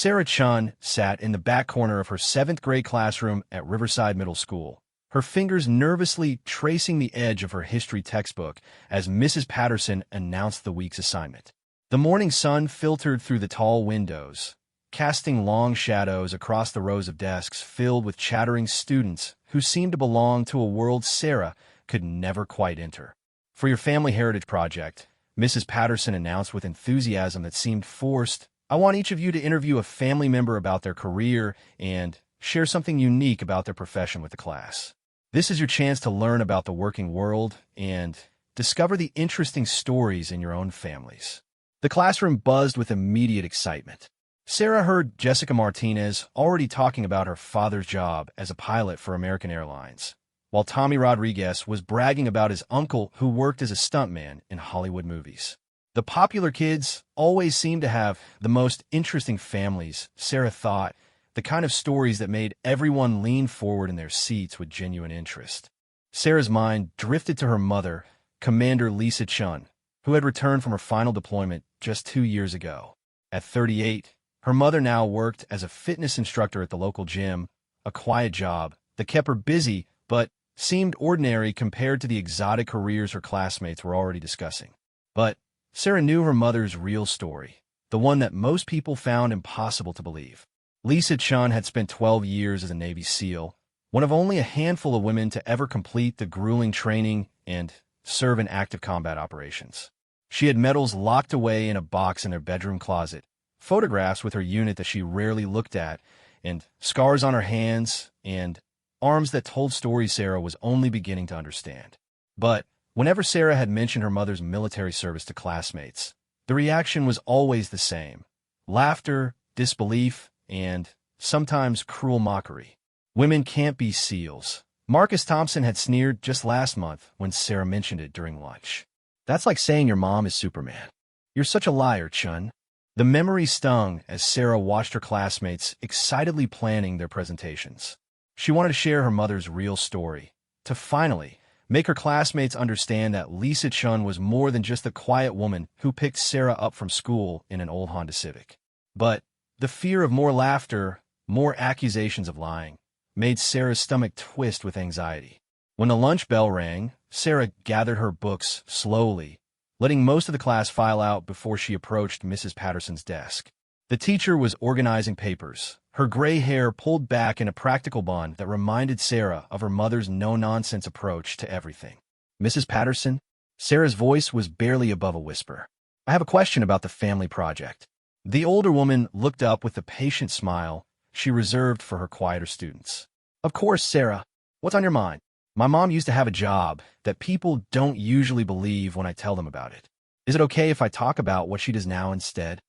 Sarah Chun sat in the back corner of her 7th grade classroom at Riverside Middle School, her fingers nervously tracing the edge of her history textbook as Mrs. Patterson announced the week's assignment. The morning sun filtered through the tall windows, casting long shadows across the rows of desks filled with chattering students who seemed to belong to a world Sarah could never quite enter. For your family heritage project, Mrs. Patterson announced with enthusiasm that seemed forced, I want each of you to interview a family member about their career and share something unique about their profession with the class. This is your chance to learn about the working world and discover the interesting stories in your own families. The classroom buzzed with immediate excitement. Sarah heard Jessica Martinez already talking about her father's job as a pilot for American Airlines, while Tommy Rodriguez was bragging about his uncle who worked as a stuntman in Hollywood movies. The popular kids always seemed to have the most interesting families, Sarah thought, the kind of stories that made everyone lean forward in their seats with genuine interest. Sarah's mind drifted to her mother, Commander Lisa Chun, who had returned from her final deployment just 2 years ago. At 38, her mother now worked as a fitness instructor at the local gym, a quiet job that kept her busy but seemed ordinary compared to the exotic careers her classmates were already discussing. But Sarah knew her mother's real story, the one that most people found impossible to believe. Lisa Chun had spent 12 years as a Navy SEAL, one of only a handful of women to ever complete the grueling training and serve in active combat operations. She had medals locked away in a box in her bedroom closet, photographs with her unit that she rarely looked at, and scars on her hands and arms that told stories Sarah was only beginning to understand. But whenever Sarah had mentioned her mother's military service to classmates, the reaction was always the same: laughter, disbelief, and sometimes cruel mockery. Women can't be SEALs. Marcus Thompson had sneered just last month when Sarah mentioned it during lunch. That's like saying your mom is Superman. You're such a liar, Chun. The memory stung as Sarah watched her classmates excitedly planning their presentations. She wanted to share her mother's real story, to finally make her classmates understand that Lisa Chun was more than just the quiet woman who picked Sarah up from school in an old Honda Civic. But the fear of more laughter, more accusations of lying, made Sarah's stomach twist with anxiety. When the lunch bell rang, Sarah gathered her books slowly, letting most of the class file out before she approached Mrs. Patterson's desk. The teacher was organizing papers, her gray hair pulled back in a practical bun that reminded Sarah of her mother's no-nonsense approach to everything. Mrs. Patterson? Sarah's voice was barely above a whisper. I have a question about the family project. The older woman looked up with the patient smile she reserved for her quieter students. Of course, Sarah. What's on your mind? My mom used to have a job that people don't usually believe when I tell them about it. Is it okay if I talk about what she does now instead?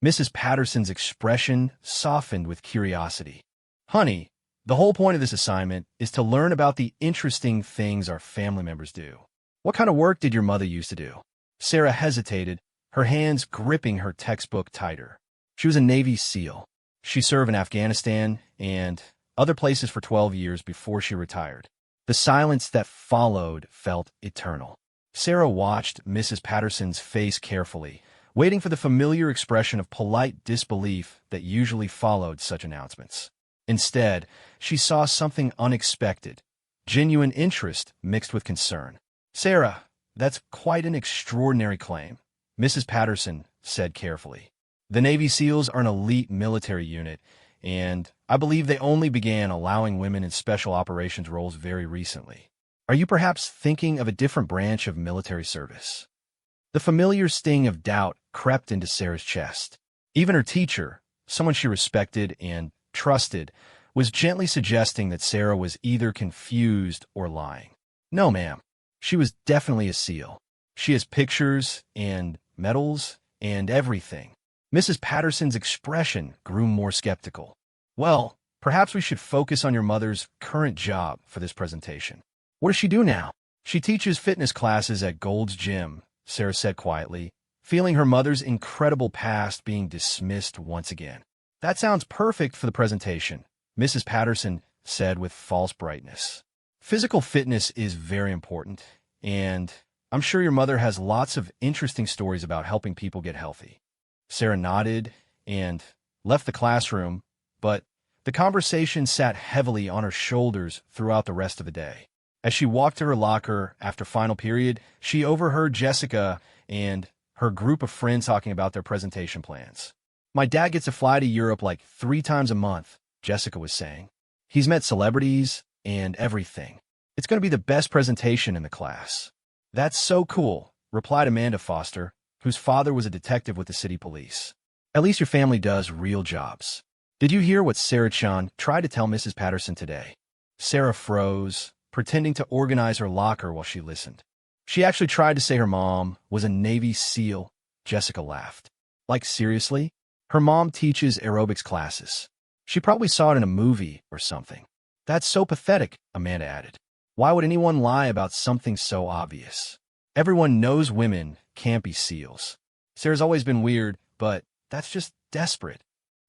Mrs. Patterson's expression softened with curiosity. Honey, the whole point of this assignment is to learn about the interesting things our family members do. What kind of work did your mother used to do? Sarah hesitated, her hands gripping her textbook tighter. She was a Navy SEAL. She served in Afghanistan and other places for 12 years before she retired. The silence that followed felt eternal. Sarah watched Mrs. Patterson's face carefully, waiting for the familiar expression of polite disbelief that usually followed such announcements. Instead, she saw something unexpected, genuine interest mixed with concern. Sarah, that's quite an extraordinary claim, Mrs. Patterson said carefully. The Navy SEALs are an elite military unit, and I believe they only began allowing women in special operations roles very recently. Are you perhaps thinking of a different branch of military service? The familiar sting of doubt crept into Sarah's chest. Even her teacher, someone she respected and trusted, was gently suggesting that Sarah was either confused or lying. No, ma'am. She was definitely a SEAL. She has pictures and medals and everything. Mrs. Patterson's expression grew more skeptical. Well, perhaps we should focus on your mother's current job for this presentation. What does she do now? She teaches fitness classes at Gold's Gym, Sarah said quietly, feeling her mother's incredible past being dismissed once again. That sounds perfect for the presentation, Mrs. Patterson said with false brightness. Physical fitness is very important, and I'm sure your mother has lots of interesting stories about helping people get healthy. Sarah nodded, and left the classroom, but the conversation sat heavily on her shoulders throughout the rest of the day. As she walked to her locker after final period, she overheard Jessica and her group of friends talking about their presentation plans. "My dad gets to fly to Europe like 3 times a month," Jessica was saying. "He's met celebrities and everything. It's going to be the best presentation in the class." "That's so cool," replied Amanda Foster, whose father was a detective with the city police. "At least your family does real jobs." "Did you hear what Sarah Chan tried to tell Mrs. Patterson today?" Sarah froze, pretending to organize her locker while she listened. "She actually tried to say her mom was a Navy SEAL," Jessica laughed. "Like, seriously? Her mom teaches aerobics classes. She probably saw it in a movie or something." "That's so pathetic," Amanda added. "Why would anyone lie about something so obvious? Everyone knows women can't be SEALs. Sarah's always been weird, but that's just desperate."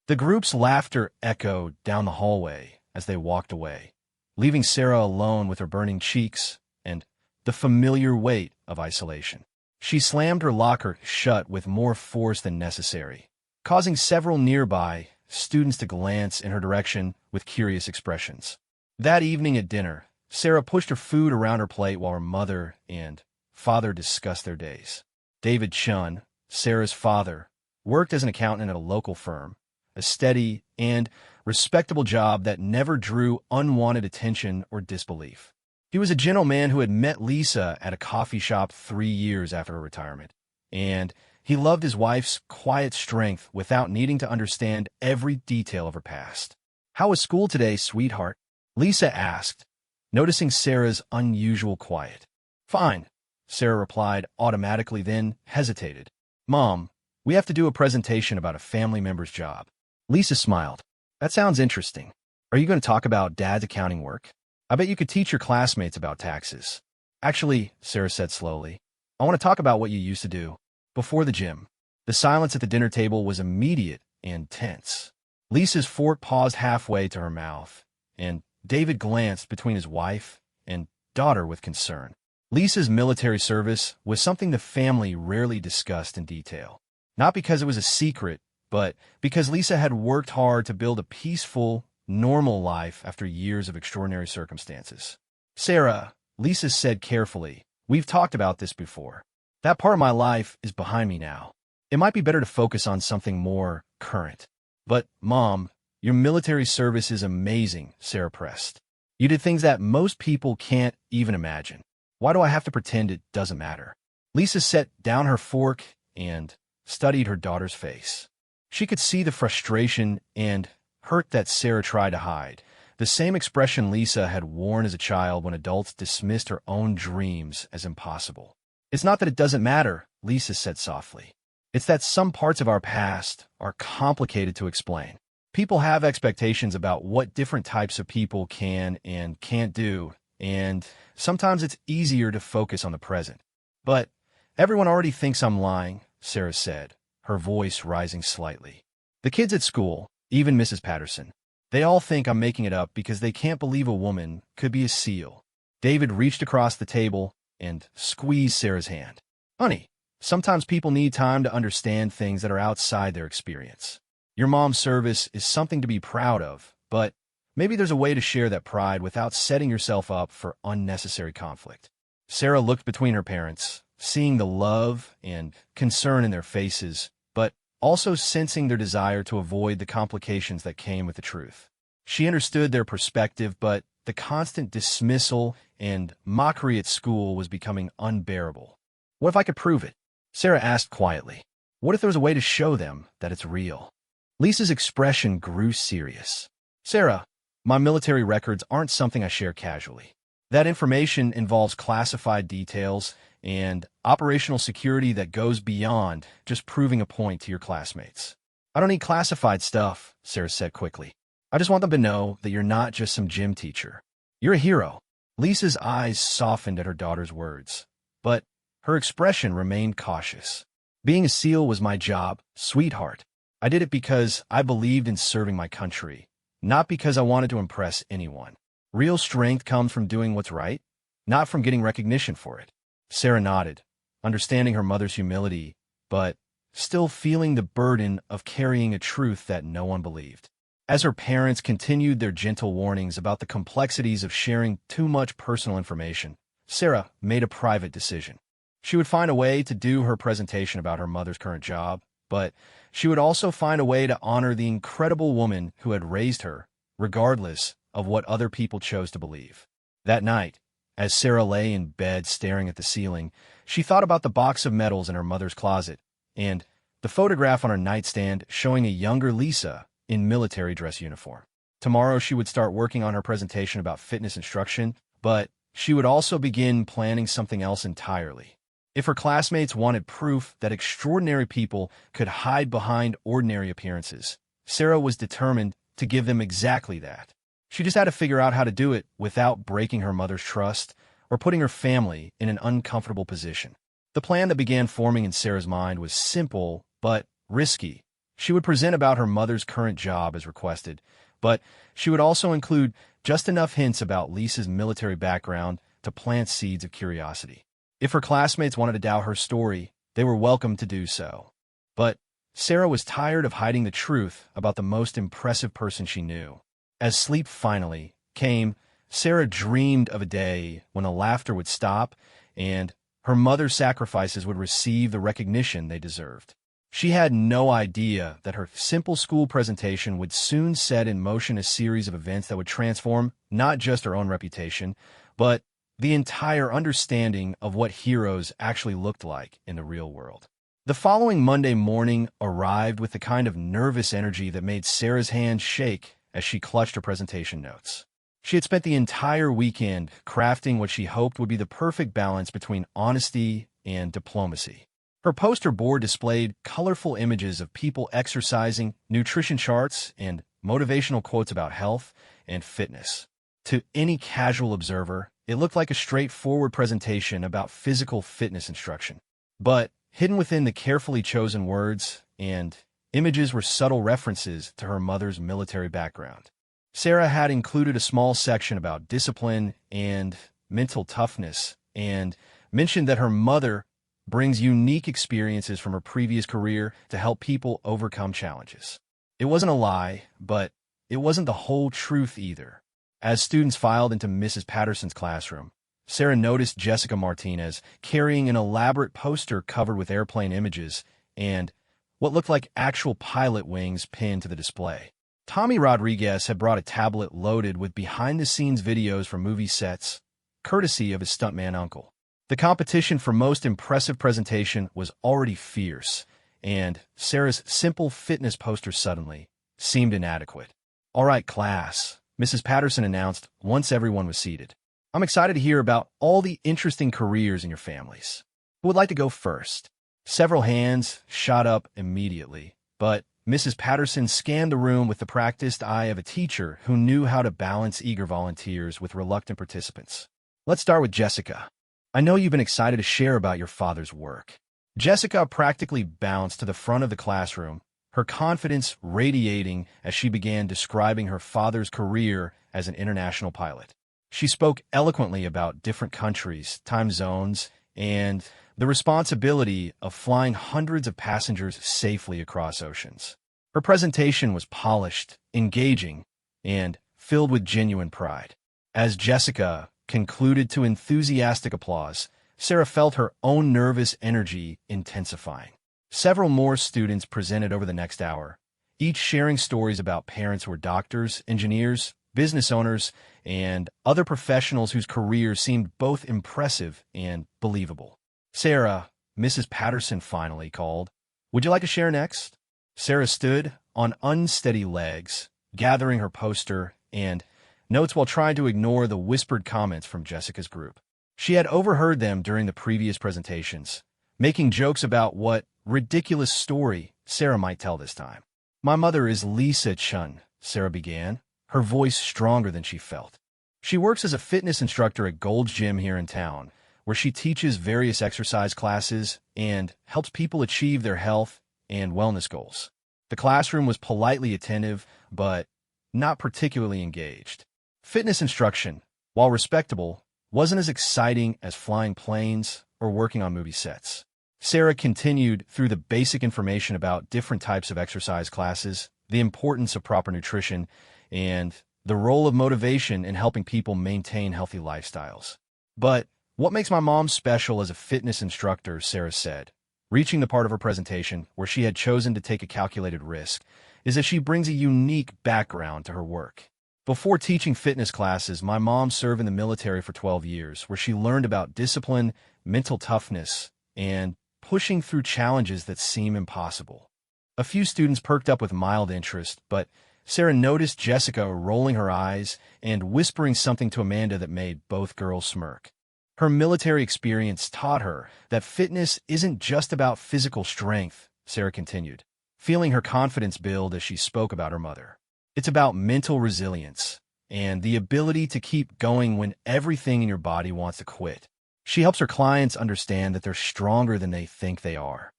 The group's laughter echoed down the hallway as they walked away, leaving Sarah alone with her burning cheeks and the familiar weight of isolation. She slammed her locker shut with more force than necessary, causing several nearby students to glance in her direction with curious expressions. That evening at dinner, Sarah pushed her food around her plate while her mother and father discussed their days. David Chun, Sarah's father, worked as an accountant at a local firm, a steady and respectable job that never drew unwanted attention or disbelief. He was a gentleman who had met Lisa at a coffee shop 3 years after her retirement, and he loved his wife's quiet strength without needing to understand every detail of her past. "How was school today, sweetheart?" Lisa asked, noticing Sarah's unusual quiet. "Fine," Sarah replied automatically, then hesitated. "Mom, we have to do a presentation about a family member's job." Lisa smiled. "That sounds interesting. Are you going to talk about Dad's accounting work? I bet you could teach your classmates about taxes." "Actually," Sarah said slowly, "I want to talk about what you used to do before the gym." The silence at the dinner table was immediate and tense. Lisa's fork paused halfway to her mouth, and David glanced between his wife and daughter with concern. Lisa's military service was something the family rarely discussed in detail. Not because it was a secret, but because Lisa had worked hard to build a peaceful, normal life after years of extraordinary circumstances. "Sarah," Lisa said carefully, "we've talked about this before. That part of my life is behind me now. It might be better to focus on something more current." "But, Mom, your military service is amazing," Sarah pressed. "You did things that most people can't even imagine. Why do I have to pretend it doesn't matter?" Lisa set down her fork and studied her daughter's face. She could see the frustration and hurt that Sarah tried to hide, the same expression Lisa had worn as a child when adults dismissed her own dreams as impossible. "It's not that it doesn't matter," Lisa said softly. "It's that some parts of our past are complicated to explain. People have expectations about what different types of people can and can't do, and sometimes it's easier to focus on the present." "But everyone already thinks I'm lying," Sarah said, her voice rising slightly. "The kids at school, even Mrs. Patterson, they all think I'm making it up because they can't believe a woman could be a SEAL." David reached across the table and squeezed Sarah's hand. "Honey, sometimes people need time to understand things that are outside their experience. Your mom's service is something to be proud of, but maybe there's a way to share that pride without setting yourself up for unnecessary conflict." Sarah looked between her parents, seeing the love and concern in their faces, but also sensing their desire to avoid the complications that came with the truth. She understood their perspective, but the constant dismissal and mockery at school was becoming unbearable. "What if I could prove it?" Sarah asked quietly. "What if there was a way to show them that it's real?" Lisa's expression grew serious. "Sarah, my military records aren't something I share casually. That information involves classified details and operational security that goes beyond just proving a point to your classmates." "I don't need classified stuff," Sarah said quickly. "I just want them to know that you're not just some gym teacher. You're a hero." Lisa's eyes softened at her daughter's words, but her expression remained cautious. "Being a SEAL was my job, sweetheart. I did it because I believed in serving my country, not because I wanted to impress anyone. Real strength comes from doing what's right, not from getting recognition for it." Sarah nodded, understanding her mother's humility, but still feeling the burden of carrying a truth that no one believed. As her parents continued their gentle warnings about the complexities of sharing too much personal information, Sarah made a private decision. She would find a way to do her presentation about her mother's current job, but she would also find a way to honor the incredible woman who had raised her, regardless of what other people chose to believe. That night, as Sarah lay in bed staring at the ceiling, she thought about the box of medals in her mother's closet and the photograph on her nightstand showing a younger Lisa in military dress uniform. Tomorrow she would start working on her presentation about fitness instruction, but she would also begin planning something else entirely. If her classmates wanted proof that extraordinary people could hide behind ordinary appearances, Sarah was determined to give them exactly that. She just had to figure out how to do it without breaking her mother's trust or putting her family in an uncomfortable position. The plan that began forming in Sarah's mind was simple but risky. She would present about her mother's current job as requested, but she would also include just enough hints about Lisa's military background to plant seeds of curiosity. If her classmates wanted to doubt her story, they were welcome to do so. But Sarah was tired of hiding the truth about the most impressive person she knew. As sleep finally came, Sarah dreamed of a day when the laughter would stop and her mother's sacrifices would receive the recognition they deserved. She had no idea that her simple school presentation would soon set in motion a series of events that would transform not just her own reputation, but the entire understanding of what heroes actually looked like in the real world. The following Monday morning arrived with the kind of nervous energy that made Sarah's hands shake as she clutched her presentation notes. She had spent the entire weekend crafting what she hoped would be the perfect balance between honesty and diplomacy. Her poster board displayed colorful images of people exercising, nutrition charts, and motivational quotes about health and fitness. To any casual observer, it looked like a straightforward presentation about physical fitness instruction. But hidden within the carefully chosen words and images were subtle references to her mother's military background. Sarah had included a small section about discipline and mental toughness and mentioned that her mother brings unique experiences from her previous career to help people overcome challenges. It wasn't a lie, but it wasn't the whole truth either. As students filed into Mrs. Patterson's classroom, Sarah noticed Jessica Martinez carrying an elaborate poster covered with airplane images and what looked like actual pilot wings pinned to the display. Tommy Rodriguez had brought a tablet loaded with behind-the-scenes videos from movie sets, courtesy of his stuntman uncle. The competition for most impressive presentation was already fierce, and Sarah's simple fitness poster suddenly seemed inadequate. "All right, class," Mrs. Patterson announced once everyone was seated. "I'm excited to hear about all the interesting careers in your families. Who would like to go first?" Several hands shot up immediately, but Mrs. Patterson scanned the room with the practiced eye of a teacher who knew how to balance eager volunteers with reluctant participants. "Let's start with Jessica. I know you've been excited to share about your father's work." Jessica practically bounced to the front of the classroom, her confidence radiating as she began describing her father's career as an international pilot. She spoke eloquently about different countries, time zones, and the responsibility of flying hundreds of passengers safely across oceans. Her presentation was polished, engaging, and filled with genuine pride. As Jessica concluded to enthusiastic applause, Sarah felt her own nervous energy intensifying. Several more students presented over the next hour, each sharing stories about parents who were doctors, engineers, business owners, and other professionals whose careers seemed both impressive and believable. "Sarah," Mrs. Patterson finally called, "would you like to share next?" Sarah stood on unsteady legs, gathering her poster and notes while trying to ignore the whispered comments from Jessica's group. She had overheard them during the previous presentations, making jokes about what ridiculous story Sarah might tell this time. "My mother is Lisa Chun," Sarah began, her voice stronger than she felt. "She works as a fitness instructor at Gold's Gym here in town, where she teaches various exercise classes and helps people achieve their health and wellness goals." The classroom was politely attentive, but not particularly engaged. Fitness instruction, while respectable, wasn't as exciting as flying planes or working on movie sets. Sarah continued through the basic information about different types of exercise classes, the importance of proper nutrition, and the role of motivation in helping people maintain healthy lifestyles. But what makes my mom special as a fitness instructor, Sarah said, reaching the part of her presentation where she had chosen to take a calculated risk, is that she brings a unique background to her work. Before teaching fitness classes, my mom served in the military for 12 years, where she learned about discipline, mental toughness, and pushing through challenges that seem impossible. A few students perked up with mild interest, but Sarah noticed Jessica rolling her eyes and whispering something to Amanda that made both girls smirk. Her military experience taught her that fitness isn't just about physical strength, Sarah continued, feeling her confidence build as she spoke about her mother. It's about mental resilience and the ability to keep going when everything in your body wants to quit. She helps her clients understand that they're stronger than they think they are.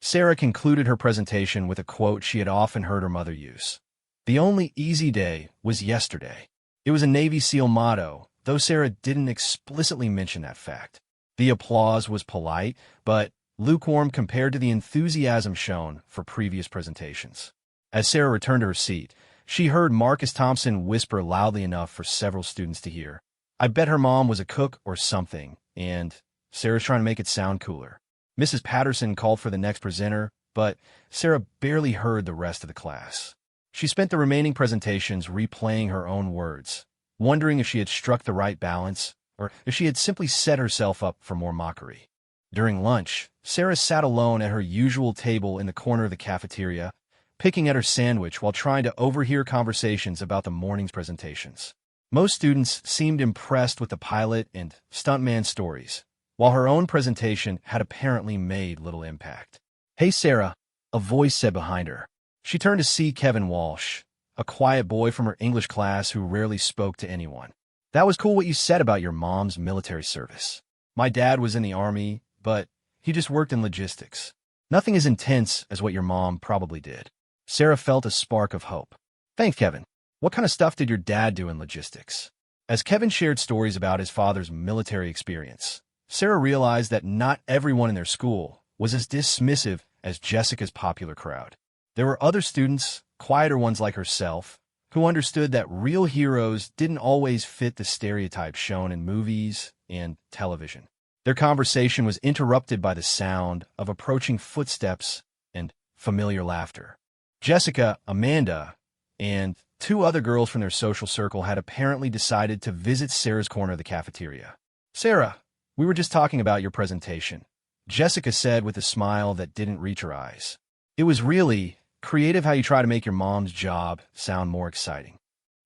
Sarah concluded her presentation with a quote she had often heard her mother use. "The only easy day was yesterday." It was a Navy SEAL motto, though Sarah didn't explicitly mention that fact. The applause was polite, but lukewarm compared to the enthusiasm shown for previous presentations. As Sarah returned to her seat, she heard Marcus Thompson whisper loudly enough for several students to hear, "I bet her mom was a cook or something," and Sarah's trying to make it sound cooler. Mrs. Patterson called for the next presenter, but Sarah barely heard the rest of the class. She spent the remaining presentations replaying her own words, wondering if she had struck the right balance or if she had simply set herself up for more mockery. During lunch, Sarah sat alone at her usual table in the corner of the cafeteria, picking at her sandwich while trying to overhear conversations about the morning's presentations. Most students seemed impressed with the pilot and stuntman stories, while her own presentation had apparently made little impact. "Hey, Sarah," a voice said behind her. She turned to see Kevin Walsh, a quiet boy from her English class who rarely spoke to anyone. "That was cool what you said about your mom's military service. My dad was in the Army, but he just worked in logistics. Nothing as intense as what your mom probably did." Sarah felt a spark of hope. "Thanks, Kevin. What kind of stuff did your dad do in logistics?" As Kevin shared stories about his father's military experience, Sarah realized that not everyone in their school was as dismissive as Jessica's popular crowd. There were other students, quieter ones like herself, who understood that real heroes didn't always fit the stereotypes shown in movies and television. Their conversation was interrupted by the sound of approaching footsteps and familiar laughter. Jessica, Amanda, and two other girls from their social circle had apparently decided to visit Sarah's corner of the cafeteria. "Sarah, we were just talking about your presentation," Jessica said with a smile that didn't reach her eyes. "It was really creative how you try to make your mom's job sound more exciting."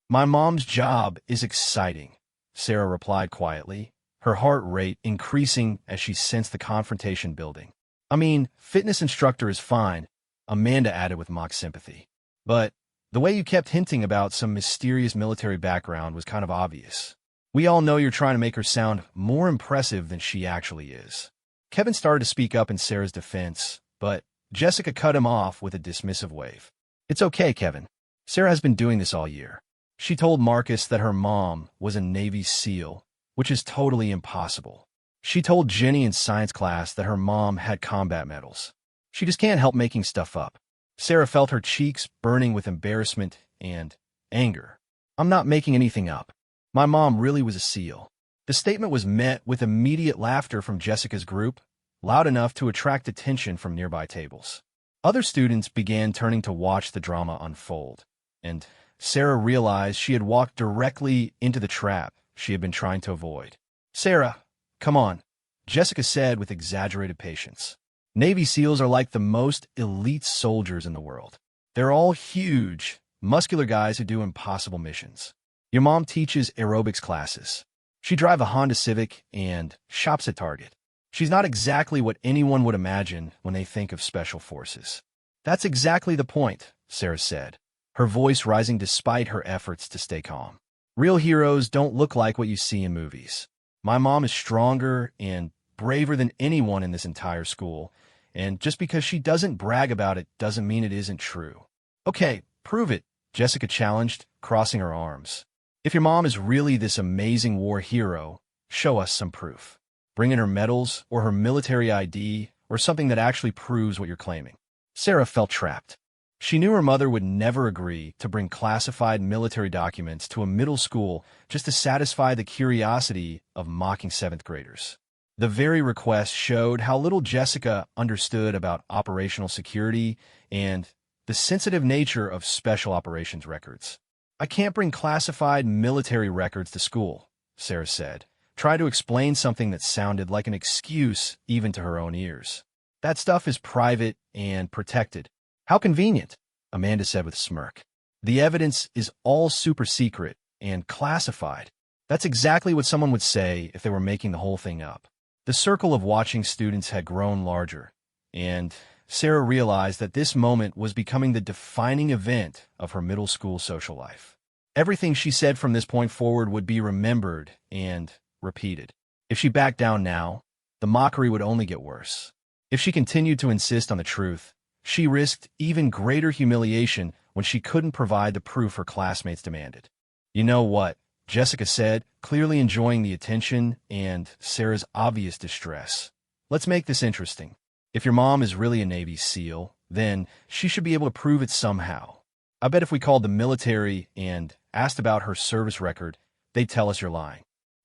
"My mom's job is exciting," Sarah replied quietly, her heart rate increasing as she sensed the confrontation building. "I mean, fitness instructor is fine," Amanda added with mock sympathy. "But the way you kept hinting about some mysterious military background was kind of obvious. We all know you're trying to make her sound more impressive than she actually is." Kevin started to speak up in Sarah's defense, but Jessica cut him off with a dismissive wave. "It's okay, Kevin. Sarah has been doing this all year." She told Marcus that her mom was a Navy SEAL, which is totally impossible. She told Jenny in science class that her mom had combat medals. She just can't help making stuff up. Sarah felt her cheeks burning with embarrassment and anger. "I'm not making anything up. My mom really was a SEAL." The statement was met with immediate laughter from Jessica's group, loud enough to attract attention from nearby tables. Other students began turning to watch the drama unfold, and Sarah realized she had walked directly into the trap she had been trying to avoid. "Sarah, come on," Jessica said with exaggerated patience. "Navy SEALs are like the most elite soldiers in the world. They're all huge, muscular guys who do impossible missions. Your mom teaches aerobics classes. She drives a Honda Civic and shops at Target. She's not exactly what anyone would imagine when they think of special forces." "That's exactly the point," Sarah said, her voice rising despite her efforts to stay calm. "Real heroes don't look like what you see in movies. My mom is stronger and braver than anyone in this entire school, and just because she doesn't brag about it doesn't mean it isn't true." "Okay, prove it," Jessica challenged, crossing her arms. "If your mom is really this amazing war hero, show us some proof. Bring in her medals or her military ID or something that actually proves what you're claiming? Sarah felt trapped. She knew her mother would never agree to bring classified military documents to a middle school just to satisfy the curiosity of mocking seventh graders. The very request showed how little Jessica understood about operational security and the sensitive nature of special operations records. "I can't bring classified military records to school," Sarah said, trying to explain something that sounded like an excuse even to her own ears. "That stuff is private and protected." "How convenient," Amanda said with a smirk. "The evidence is all super secret and classified." That's exactly what someone would say if they were making the whole thing up. The circle of watching students had grown larger, and Sarah realized that this moment was becoming the defining event of her middle school social life. Everything she said from this point forward would be remembered and repeated. If she backed down now, the mockery would only get worse. If she continued to insist on the truth, she risked even greater humiliation when she couldn't provide the proof her classmates demanded. "You know what?" Jessica said, clearly enjoying the attention and Sarah's obvious distress. "Let's make this interesting. If your mom is really a Navy SEAL, then she should be able to prove it somehow. I bet if we called the military and asked about her service record, they'd tell us you're lying."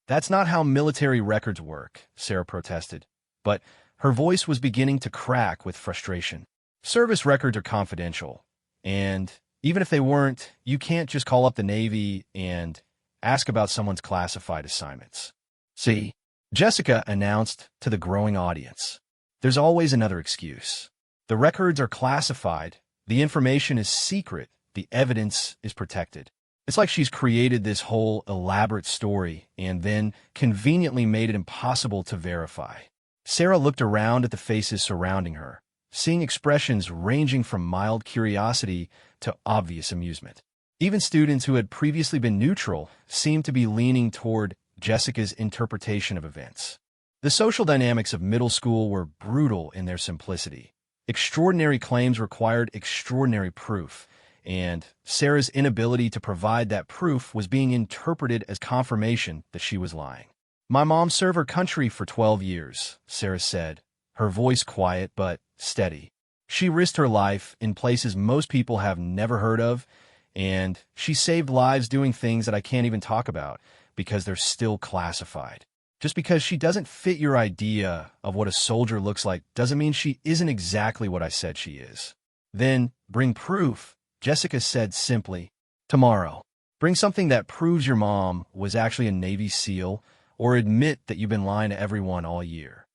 "That's not how military records work," Sarah protested, but her voice was beginning to crack with frustration. "Service records are confidential, and even if they weren't, you can't just call up the Navy and ask about someone's classified assignments." "See," Jessica announced to the growing audience, "there's always another excuse. The records are classified, the information is secret, the evidence is protected." It's like she's created this whole elaborate story and then conveniently made it impossible to verify. Sarah looked around at the faces surrounding her, seeing expressions ranging from mild curiosity to obvious amusement. Even students who had previously been neutral seemed to be leaning toward Jessica's interpretation of events. The social dynamics of middle school were brutal in their simplicity. Extraordinary claims required extraordinary proof, and Sarah's inability to provide that proof was being interpreted as confirmation that she was lying. "My mom served her country for 12 years, Sarah said, her voice quiet but steady. "She risked her life in places most people have never heard of, and she saved lives doing things that I can't even talk about because they're still classified. Just because she doesn't fit your idea of what a soldier looks like doesn't mean she isn't exactly what I said she is." "Then bring proof," Jessica said simply. "Tomorrow. Bring something that proves your mom was actually a Navy SEAL, or admit that you've been lying to everyone all year."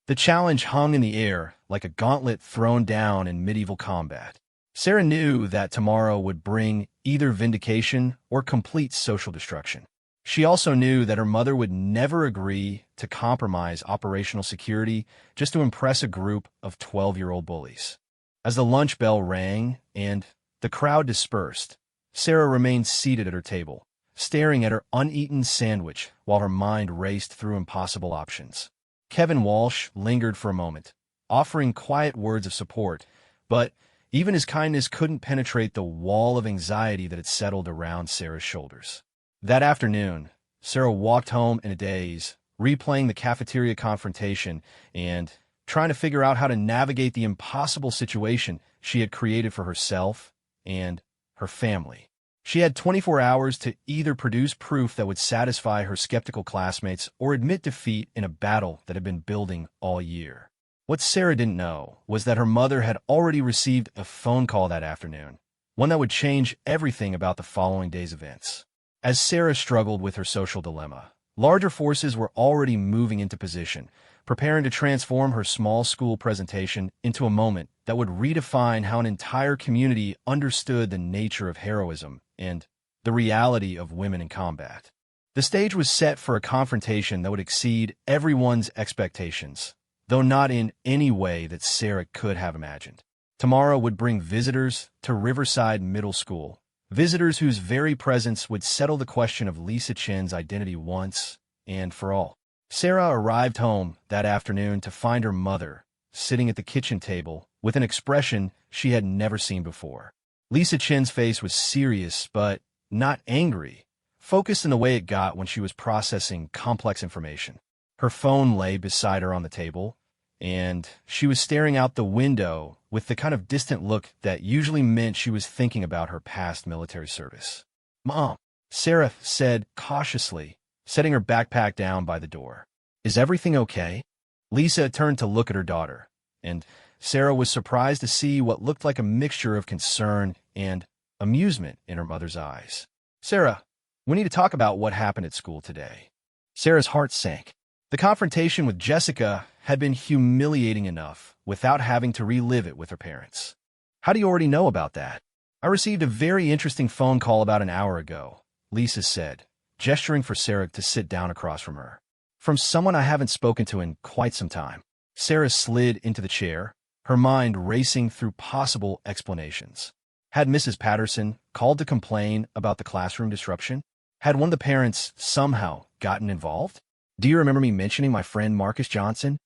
The challenge hung in the air like a gauntlet thrown down in medieval combat. Sarah knew that tomorrow would bring either vindication or complete social destruction. She also knew that her mother would never agree to compromise operational security just to impress a group of 12-year-old bullies. As the lunch bell rang and the crowd dispersed, Sarah remained seated at her table, staring at her uneaten sandwich while her mind raced through impossible options. Kevin Walsh lingered for a moment, offering quiet words of support, but even his kindness couldn't penetrate the wall of anxiety that had settled around Sarah's shoulders. That afternoon, Sarah walked home in a daze, replaying the cafeteria confrontation and trying to figure out how to navigate the impossible situation she had created for herself and her family. She had 24 hours to either produce proof that would satisfy her skeptical classmates or admit defeat in a battle that had been building all year. What Sarah didn't know was that her mother had already received a phone call that afternoon, one that would change everything about the following day's events. As Sarah struggled with her social dilemma, larger forces were already moving into position, preparing to transform her small school presentation into a moment that would redefine how an entire community understood the nature of heroism and the reality of women in combat. The stage was set for a confrontation that would exceed everyone's expectations, though not in any way that Sarah could have imagined. Tomorrow would bring visitors to Riverside Middle School, visitors whose very presence would settle the question of Lisa Chen's identity once and for all. Sarah arrived home that afternoon to find her mother sitting at the kitchen table with an expression she had never seen before. Lisa Chen's face was serious but not angry, focused in the way it got when she was processing complex information. Her phone lay beside her on the table, and she was staring out the window with the kind of distant look that usually meant she was thinking about her past military service. "Mom," Sarah said cautiously, setting her backpack down by the door. "Is everything okay?" Lisa turned to look at her daughter, and Sarah was surprised to see what looked like a mixture of concern and amusement in her mother's eyes. "Sarah, we need to talk about what happened at school today." Sarah's heart sank. The confrontation with Jessica had been humiliating enough without having to relive it with her parents. "How do you already know about that?" "I received a very interesting phone call about an hour ago," Lisa said, gesturing for Sarah to sit down across from her. "From someone I haven't spoken to in quite some time." Sarah slid into the chair, her mind racing through possible explanations. Had Mrs. Patterson called to complain about the classroom disruption? Had one of the parents somehow gotten involved? "Do you remember me mentioning my friend Marcus Johnson?"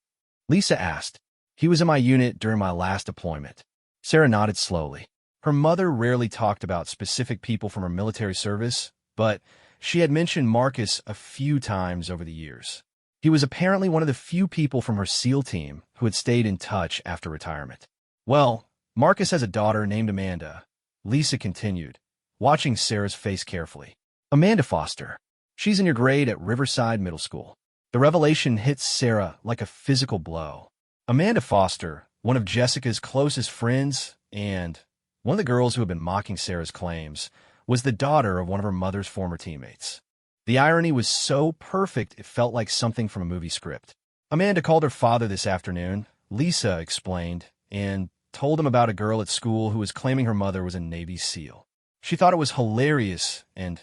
Lisa asked. "He was in my unit during my last deployment." Sarah nodded slowly. Her mother rarely talked about specific people from her military service, but she had mentioned Marcus a few times over the years. He was apparently one of the few people from her SEAL team who had stayed in touch after retirement. "Well, Marcus has a daughter named Amanda," Lisa continued, watching Sarah's face carefully. "Amanda Foster. She's in your grade at Riverside Middle School." The revelation hit Sarah like a physical blow. Amanda Foster, one of Jessica's closest friends and one of the girls who had been mocking Sarah's claims, was the daughter of one of her mother's former teammates. The irony was so perfect it felt like something from a movie script. "Amanda called her father this afternoon," Lisa explained, and told him about a girl at school who was claiming her mother was a Navy SEAL. She thought it was hilarious and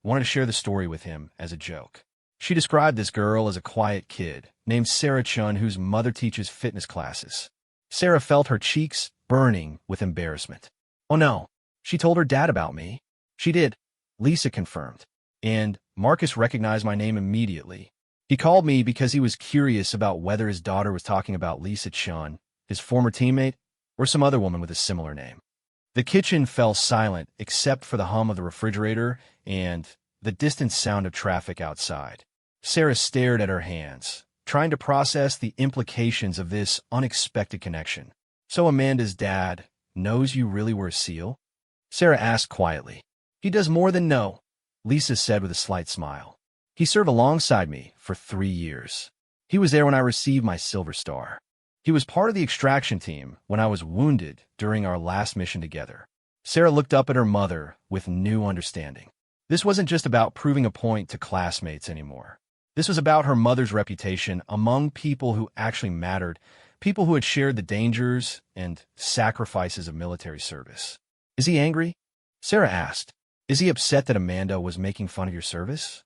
wanted to share the story with him as a joke. She described this girl as a quiet kid named Sarah Chun whose mother teaches fitness classes. Sarah felt her cheeks burning with embarrassment. "Oh no, she told her dad about me." "She did," Lisa confirmed. "And Marcus recognized my name immediately. He called me because he was curious about whether his daughter was talking about Lisa Chun, his former teammate, or some other woman with a similar name." The kitchen fell silent except for the hum of the refrigerator and the distant sound of traffic outside. Sarah stared at her hands, trying to process the implications of this unexpected connection. "So Amanda's dad knows you really were a SEAL?" Sarah asked quietly. "He does more than know," Lisa said with a slight smile. "He served alongside me for 3 years. He was there when I received my Silver Star. He was part of the extraction team when I was wounded during our last mission together." Sarah looked up at her mother with new understanding. This wasn't just about proving a point to classmates anymore. This was about her mother's reputation among people who actually mattered, people who had shared the dangers and sacrifices of military service. "Is he angry?" Sarah asked. "Is he upset that Amanda was making fun of your service?"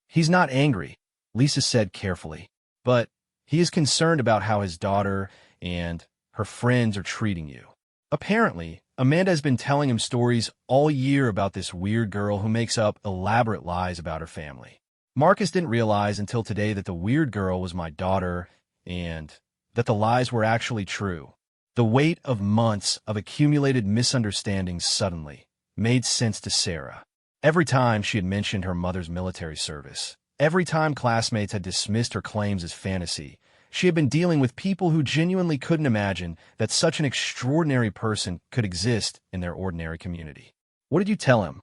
"He's not angry," Lisa said carefully, "but he is concerned about how his daughter and her friends are treating you. Apparently, Amanda has been telling him stories all year about this weird girl who makes up elaborate lies about her family. Marcus didn't realize until today that the weird girl was my daughter and that the lies were actually true." The weight of months of accumulated misunderstandings suddenly made sense to Sarah. Every time she had mentioned her mother's military service, every time classmates had dismissed her claims as fantasy, she had been dealing with people who genuinely couldn't imagine that such an extraordinary person could exist in their ordinary community. "What did you tell him?"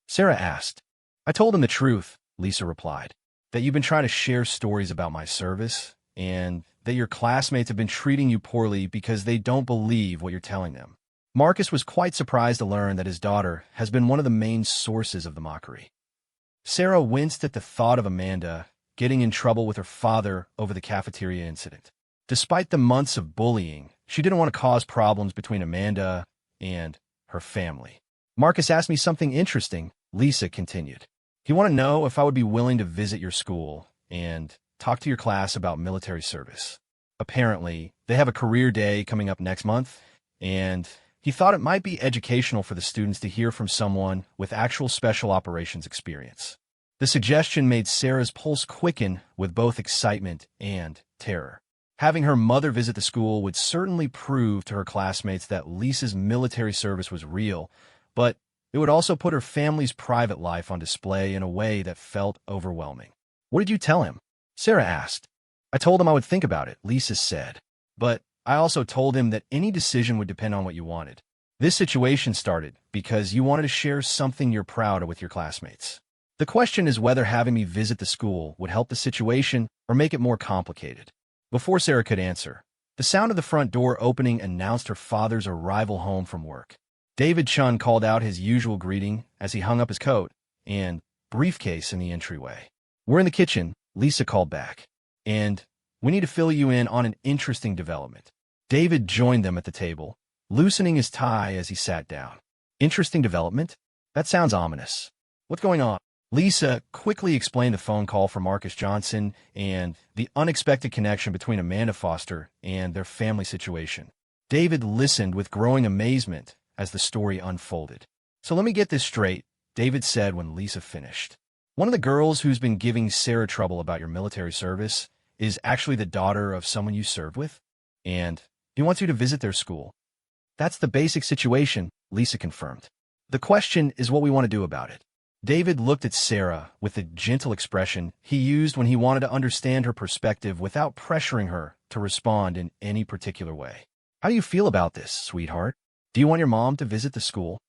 Sarah asked. "I told him the truth," Lisa replied, "that you've been trying to share stories about my service, and that your classmates have been treating you poorly because they don't believe what you're telling them." Marcus was quite surprised to learn that his daughter has been one of the main sources of the mockery. Sarah winced at the thought of Amanda getting in trouble with her father over the cafeteria incident. Despite the months of bullying, she didn't want to cause problems between Amanda and her family. "Marcus asked me something interesting," Lisa continued. "He wanted to know if I would be willing to visit your school and talk to your class about military service. Apparently, they have a career day coming up next month, and he thought it might be educational for the students to hear from someone with actual special operations experience." The suggestion made Sarah's pulse quicken with both excitement and terror. Having her mother visit the school would certainly prove to her classmates that Lisa's military service was real, but it would also put her family's private life on display in a way that felt overwhelming. "What did you tell him?" Sarah asked. "I told him I would think about it," Lisa said. But I also told him that any decision would depend on what you wanted. This situation started because you wanted to share something you're proud of with your classmates. The question is whether having me visit the school would help the situation or make it more complicated. Before Sarah could answer, the sound of the front door opening announced her father's arrival home from work. David Chun called out his usual greeting as he hung up his coat and briefcase in the entryway. "We're in the kitchen," Lisa called back, "and we need to fill you in on an interesting development." David joined them at the table, loosening his tie as he sat down. "Interesting development? That sounds ominous. What's going on?" Lisa quickly explained the phone call from Marcus Johnson and the unexpected connection between Amanda Foster and their family situation. David listened with growing amazement as the story unfolded. "So let me get this straight," David said when Lisa finished. "One of the girls who's been giving Sarah trouble about your military service is actually the daughter of someone you served with, and he wants you to visit their school." "That's the basic situation," Lisa confirmed. "The question is what we want to do about it." David looked at Sarah with the gentle expression he used when he wanted to understand her perspective without pressuring her to respond in any particular way. "How do you feel about this, sweetheart? Do you want your mom to visit the school?"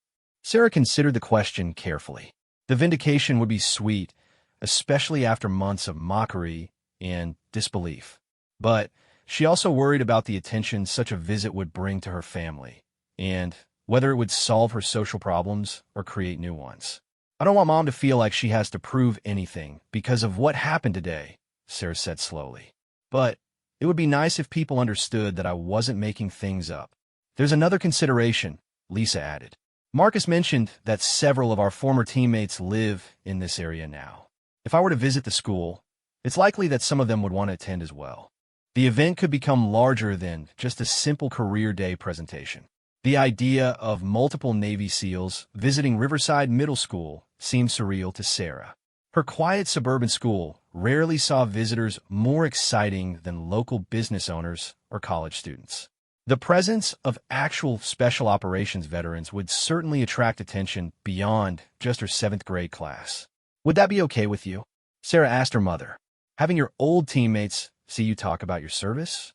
Sarah considered the question carefully. The vindication would be sweet, especially after months of mockery and disbelief. But she also worried about the attention such a visit would bring to her family, and whether it would solve her social problems or create new ones. "I don't want Mom to feel like she has to prove anything because of what happened today," Sarah said slowly. "But it would be nice if people understood that I wasn't making things up." "There's another consideration," Lisa added. "Marcus mentioned that several of our former teammates live in this area now. If I were to visit the school, it's likely that some of them would want to attend as well. The event could become larger than just a simple career day presentation." The idea of multiple Navy SEALs visiting Riverside Middle School seemed surreal to Sarah. Her quiet suburban school rarely saw visitors more exciting than local business owners or college students. The presence of actual special operations veterans would certainly attract attention beyond just her 7th grade class. "Would that be okay with you?" Sarah asked her mother. "Having your old teammates see you talk about your service?"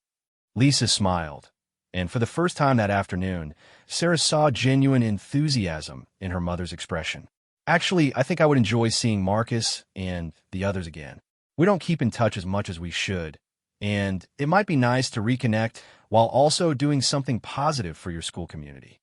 Lisa smiled, and for the first time that afternoon, Sarah saw genuine enthusiasm in her mother's expression. "Actually, I think I would enjoy seeing Marcus and the others again. We don't keep in touch as much as we should, and it might be nice to reconnect while also doing something positive for your school community."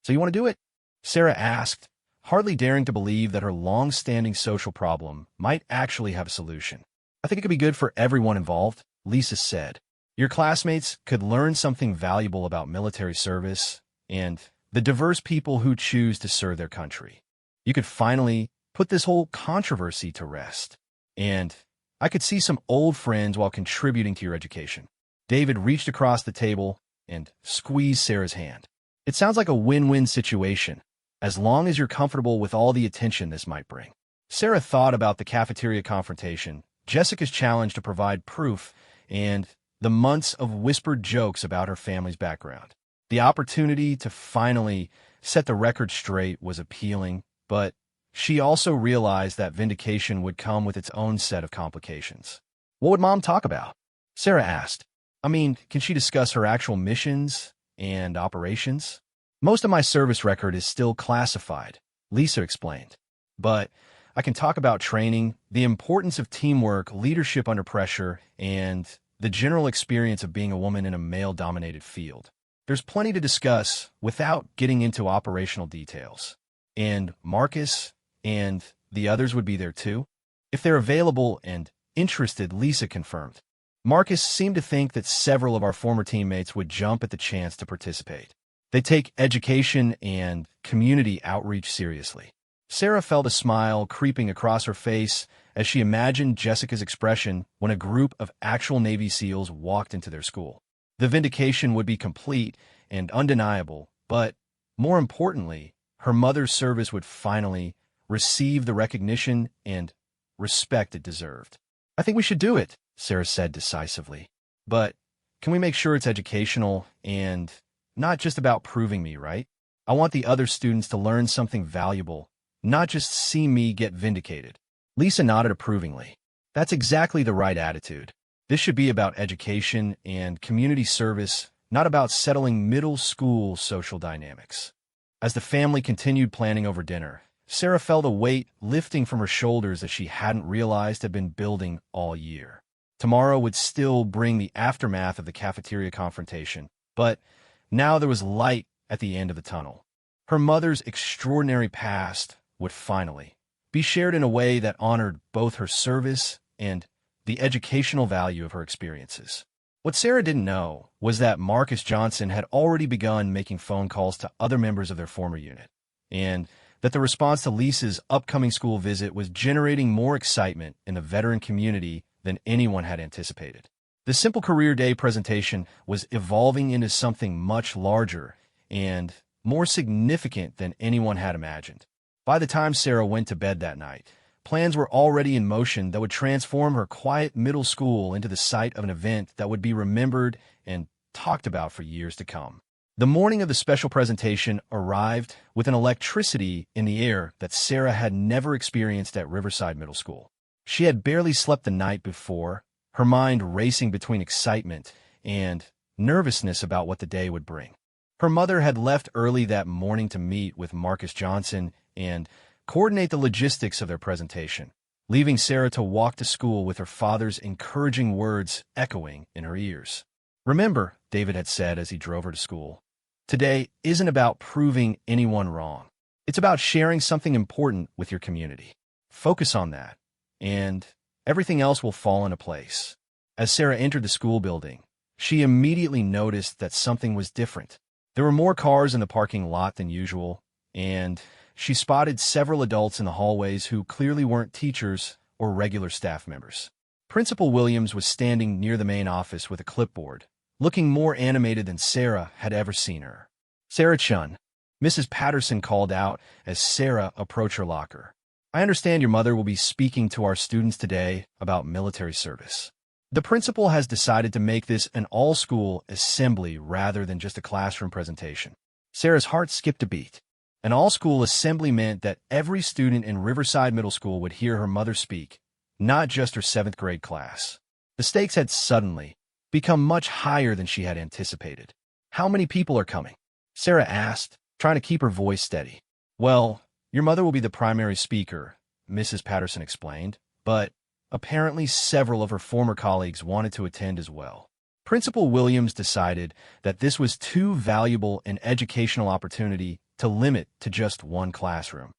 "So you want to do it?" Sarah asked, hardly daring to believe that her long-standing social problem might actually have a solution. "I think it could be good for everyone involved," Lisa said. "Your classmates could learn something valuable about military service and the diverse people who choose to serve their country. You could finally put this whole controversy to rest. And I could see some old friends while contributing to your education." David reached across the table and squeezed Sarah's hand. "It sounds like a win-win situation, as long as you're comfortable with all the attention this might bring." Sarah thought about the cafeteria confrontation, Jessica's challenge to provide proof, and the months of whispered jokes about her family's background. The opportunity to finally set the record straight was appealing, but she also realized that vindication would come with its own set of complications. "What would Mom talk about?" Sarah asked. "I mean, can she discuss her actual missions and operations?" "Most of my service record is still classified," Lisa explained. "But I can talk about training, the importance of teamwork, leadership under pressure, and the general experience of being a woman in a male-dominated field. There's plenty to discuss without getting into operational details. And Marcus and the others would be there too?" "If they're available and interested," Lisa confirmed. "Marcus seemed to think that several of our former teammates would jump at the chance to participate. They take education and community outreach seriously." Sarah felt a smile creeping across her face as she imagined Jessica's expression when a group of actual Navy SEALs walked into their school. The vindication would be complete and undeniable, but more importantly, her mother's service would finally receive the recognition and respect it deserved. "I think we should do it," Sarah said decisively. "But can we make sure it's educational and not just about proving me right? I want the other students to learn something valuable, not just see me get vindicated." Lisa nodded approvingly. "That's exactly the right attitude." This should be about education and community service, not about settling middle school social dynamics. As the family continued planning over dinner, Sarah felt a weight lifting from her shoulders that she hadn't realized had been building all year. Tomorrow would still bring the aftermath of the cafeteria confrontation, but now there was light at the end of the tunnel. Her mother's extraordinary past would finally be shared in a way that honored both her service and the educational value of her experiences. What Sarah didn't know was that Marcus Johnson had already begun making phone calls to other members of their former unit, and that the response to Lisa's upcoming school visit was generating more excitement in the veteran community than anyone had anticipated. The Simple Career Day presentation was evolving into something much larger and more significant than anyone had imagined. By the time Sarah went to bed that night, plans were already in motion that would transform her quiet middle school into the site of an event that would be remembered and talked about for years to come. The morning of the special presentation arrived with an electricity in the air that Sarah had never experienced at Riverside Middle School. She had barely slept the night before, her mind racing between excitement and nervousness about what the day would bring. Her mother had left early that morning to meet with Marcus Johnson and coordinate the logistics of their presentation, leaving Sarah to walk to school with her father's encouraging words echoing in her ears. "Remember," David had said as he drove her to school, "today isn't about proving anyone wrong. It's about sharing something important with your community. Focus on that, and everything else will fall into place." As Sarah entered the school building, she immediately noticed that something was different. There were more cars in the parking lot than usual, and she spotted several adults in the hallways who clearly weren't teachers or regular staff members. Principal Williams was standing near the main office with a clipboard, looking more animated than Sarah had ever seen her. "Sarah Chun," Mrs. Patterson called out as Sarah approached her locker. "I understand your mother will be speaking to our students today about military service. The principal has decided to make this an all-school assembly rather than just a classroom presentation." Sarah's heart skipped a beat. An all-school assembly meant that every student in Riverside Middle School would hear her mother speak, not just her 7th grade class. The stakes had suddenly become much higher than she had anticipated. "How many people are coming?" Sarah asked, trying to keep her voice steady. "Well, your mother will be the primary speaker," Mrs. Patterson explained, "but apparently several of her former colleagues wanted to attend as well." Principal Williams decided that this was too valuable an educational opportunity to limit to just one classroom.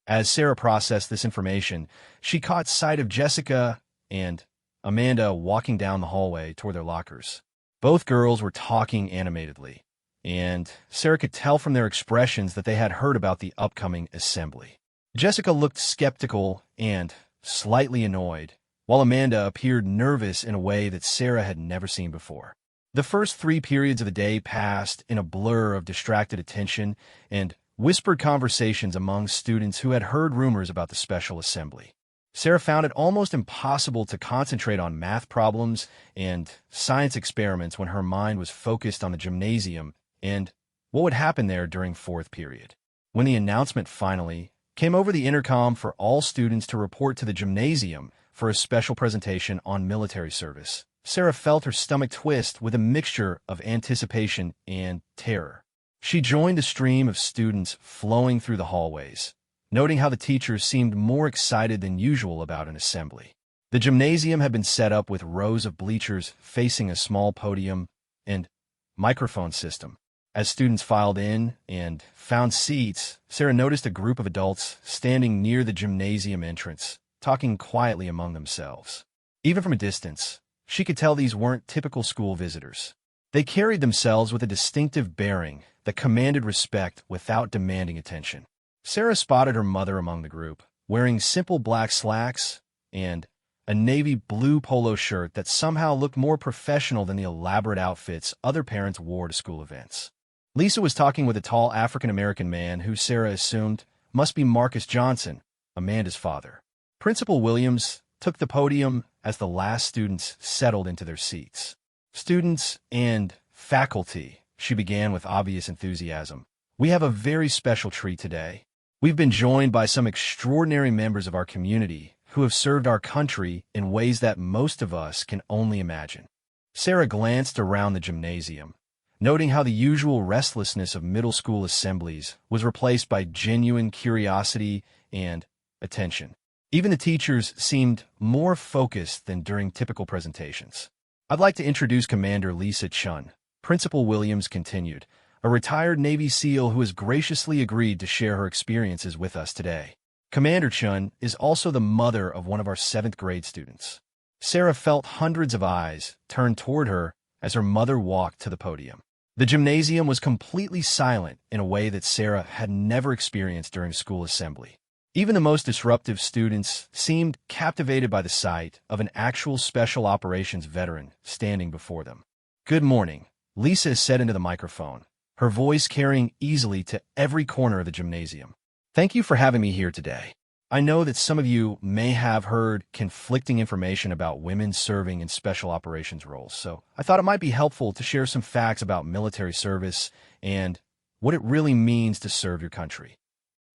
As Sarah processed this information, she caught sight of Jessica and Amanda walking down the hallway toward their lockers. Both girls were talking animatedly, and Sarah could tell from their expressions that they had heard about the upcoming assembly. Jessica looked skeptical and slightly annoyed, while Amanda appeared nervous in a way that Sarah had never seen before. The first 3 periods of the day passed in a blur of distracted attention and whispered conversations among students who had heard rumors about the special assembly. Sarah found it almost impossible to concentrate on math problems and science experiments when her mind was focused on the gymnasium and what would happen there during 4th period. When the announcement finally came over the intercom for all students to report to the gymnasium for a special presentation on military service, Sarah felt her stomach twist with a mixture of anticipation and terror. She joined the stream of students flowing through the hallways, noting how the teachers seemed more excited than usual about an assembly. The gymnasium had been set up with rows of bleachers facing a small podium and microphone system. As students filed in and found seats, Sarah noticed a group of adults standing near the gymnasium entrance, talking quietly among themselves. Even from a distance, she could tell these weren't typical school visitors. They carried themselves with a distinctive bearing that commanded respect without demanding attention. Sarah spotted her mother among the group, wearing simple black slacks and a navy blue polo shirt that somehow looked more professional than the elaborate outfits other parents wore to school events. Lisa was talking with a tall African-American man who Sarah assumed must be Marcus Johnson, Amanda's father. Principal Williams took the podium as the last students settled into their seats. "Students and faculty," she began with obvious enthusiasm, "we have a very special treat today. We've been joined by some extraordinary members of our community who have served our country in ways that most of us can only imagine. Sarah glanced around the gymnasium, noting how the usual restlessness of middle school assemblies was replaced by genuine curiosity and attention. Even the teachers seemed more focused than during typical presentations. "I'd like to introduce Commander Lisa Chun," Principal Williams continued, a retired Navy SEAL who has graciously agreed to share her experiences with us today. Commander Chun is also the mother of one of our 7th grade students. Sarah felt hundreds of eyes turned toward her as her mother walked to the podium. The gymnasium was completely silent in a way that Sarah had never experienced during school assembly. Even the most disruptive students seemed captivated by the sight of an actual special operations veteran standing before them. "Good morning," Lisa said into the microphone, her voice carrying easily to every corner of the gymnasium. "Thank you for having me here today. I know that some of you may have heard conflicting information about women serving in special operations roles, so I thought it might be helpful to share some facts about military service and what it really means to serve your country."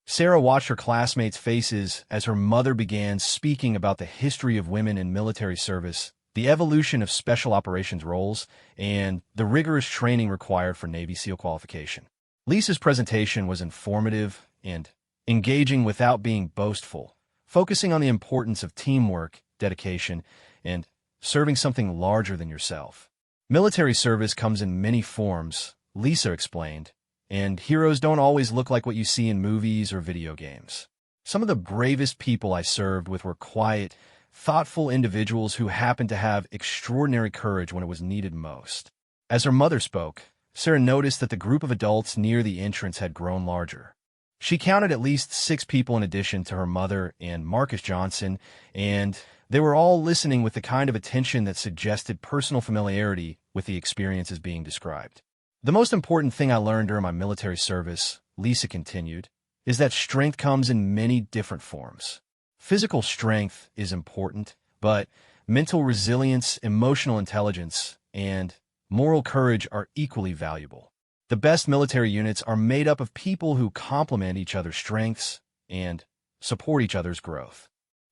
Sarah watched her classmates' faces as her mother began speaking about the history of women in military service, the evolution of special operations roles, and the rigorous training required for Navy SEAL qualification. Lisa's presentation was informative and engaging without being boastful, focusing on the importance of teamwork, dedication, and serving something larger than yourself. "Military service comes in many forms," Lisa explained, "and heroes don't always look like what you see in movies or video games. Some of the bravest people I served with were quiet, thoughtful individuals who happened to have extraordinary courage when it was needed most." As her mother spoke, Sarah noticed that the group of adults near the entrance had grown larger. She counted at least 6 people in addition to her mother and Marcus Johnson, and they were all listening with the kind of attention that suggested personal familiarity with the experiences being described. "The most important thing I learned during my military service," Lisa continued, "is that strength comes in many different forms. Physical strength is important, but mental resilience, emotional intelligence, and moral courage are equally valuable. The best military units are made up of people who complement each other's strengths and support each other's growth."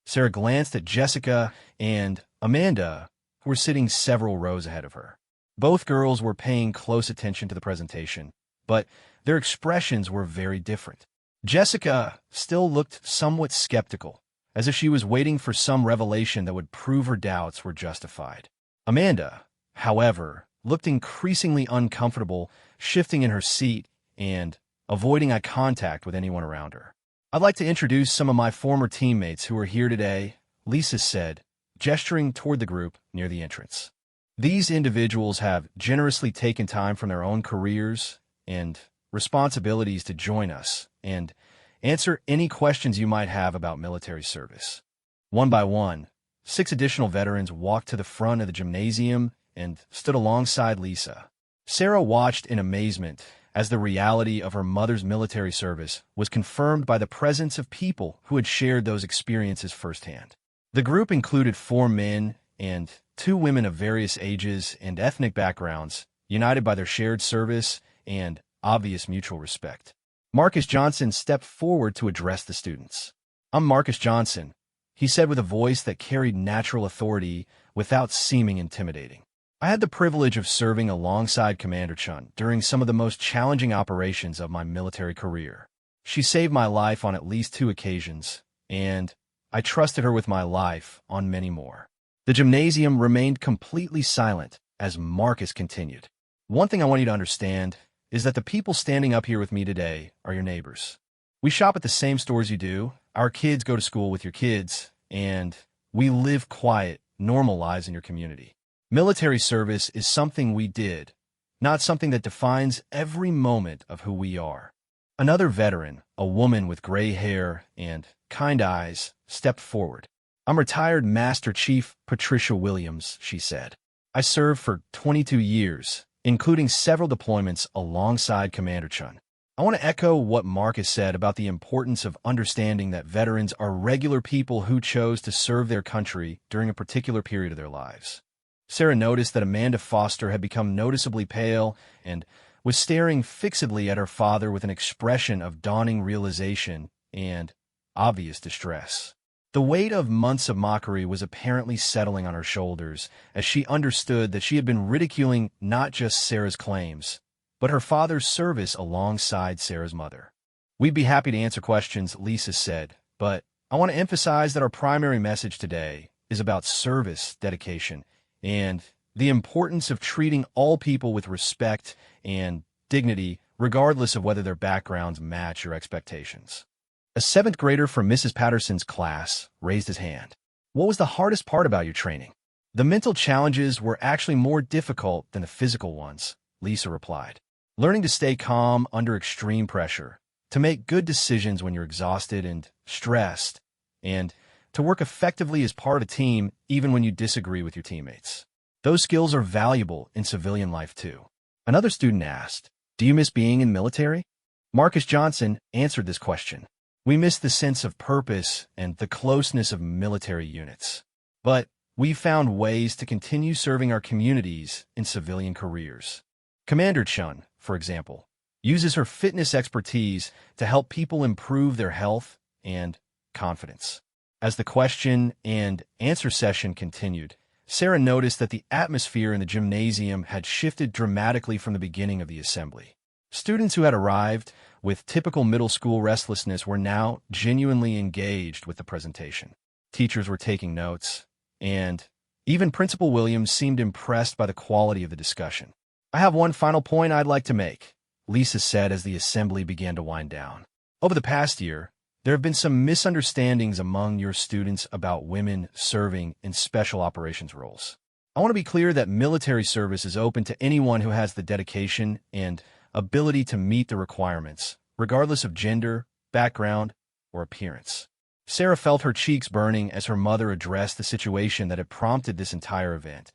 Sarah glanced at Jessica and Amanda, who were sitting several rows ahead of her. Both girls were paying close attention to the presentation, but their expressions were very different. Jessica still looked somewhat skeptical, as if she was waiting for some revelation that would prove her doubts were justified. Amanda, however, looked increasingly uncomfortable, shifting in her seat and avoiding eye contact with anyone around her. "I'd like to introduce some of my former teammates who are here today," Lisa said, gesturing toward the group near the entrance. "These individuals have generously taken time from their own careers and responsibilities to join us and answer any questions you might have about military service." One by one, 6 additional veterans walked to the front of the gymnasium and stood alongside Lisa. Sarah watched in amazement as the reality of her mother's military service was confirmed by the presence of people who had shared those experiences firsthand. The group included 4 men and 2 women of various ages and ethnic backgrounds, united by their shared service and obvious mutual respect. Marcus Johnson stepped forward to address the students. "I'm Marcus Johnson," he said with a voice that carried natural authority without seeming intimidating. "I had the privilege of serving alongside Commander Chun during some of the most challenging operations of my military career. She saved my life on at least 2 occasions, and I trusted her with my life on many more." The gymnasium remained completely silent as Marcus continued. "One thing I want you to understand is that the people standing up here with me today are your neighbors. We shop at the same stores you do, our kids go to school with your kids, and we live quiet, normal lives in your community. Military service is something we did, not something that defines every moment of who we are." Another veteran, a woman with gray hair and kind eyes, stepped forward. "I'm retired Master Chief Patricia Williams," she said. "I served for 22 years, including several deployments alongside Commander Chun. I want to echo what Marcus said about the importance of understanding that veterans are regular people who chose to serve their country during a particular period of their lives." Sarah noticed that Amanda Foster had become noticeably pale and was staring fixedly at her father with an expression of dawning realization and obvious distress. The weight of months of mockery was apparently settling on her shoulders as she understood that she had been ridiculing not just Sarah's claims, but her father's service alongside Sarah's mother. "We'd be happy to answer questions," Lisa said, "but I want to emphasize that our primary message today is about service, dedication, and the importance of treating all people with respect and dignity, regardless of whether their backgrounds match your expectations." A seventh grader from Mrs. Patterson's class raised his hand. "What was the hardest part about your training?" "The mental challenges were actually more difficult than the physical ones," Lisa replied. "Learning to stay calm under extreme pressure, to make good decisions when you're exhausted and stressed, and to work effectively as part of a team even when you disagree with your teammates. Those skills are valuable in civilian life too." Another student asked, "Do you miss being in the military?" Marcus Johnson answered this question. "We miss the sense of purpose and the closeness of military units. But we found ways to continue serving our communities in civilian careers." Commander Chun, for example, uses her fitness expertise to help people improve their health and confidence. As the question and answer session continued, Sarah noticed that the atmosphere in the gymnasium had shifted dramatically from the beginning of the assembly. Students who had arrived with typical middle school restlessness were now genuinely engaged with the presentation. Teachers were taking notes, and even Principal Williams seemed impressed by the quality of the discussion. "I have one final point I'd like to make," Lisa said as the assembly began to wind down. "Over the past year, there have been some misunderstandings among your students about women serving in special operations roles. I want to be clear that military service is open to anyone who has the dedication and ability to meet the requirements, regardless of gender, background, or appearance." Sarah felt her cheeks burning as her mother addressed the situation that had prompted this entire event,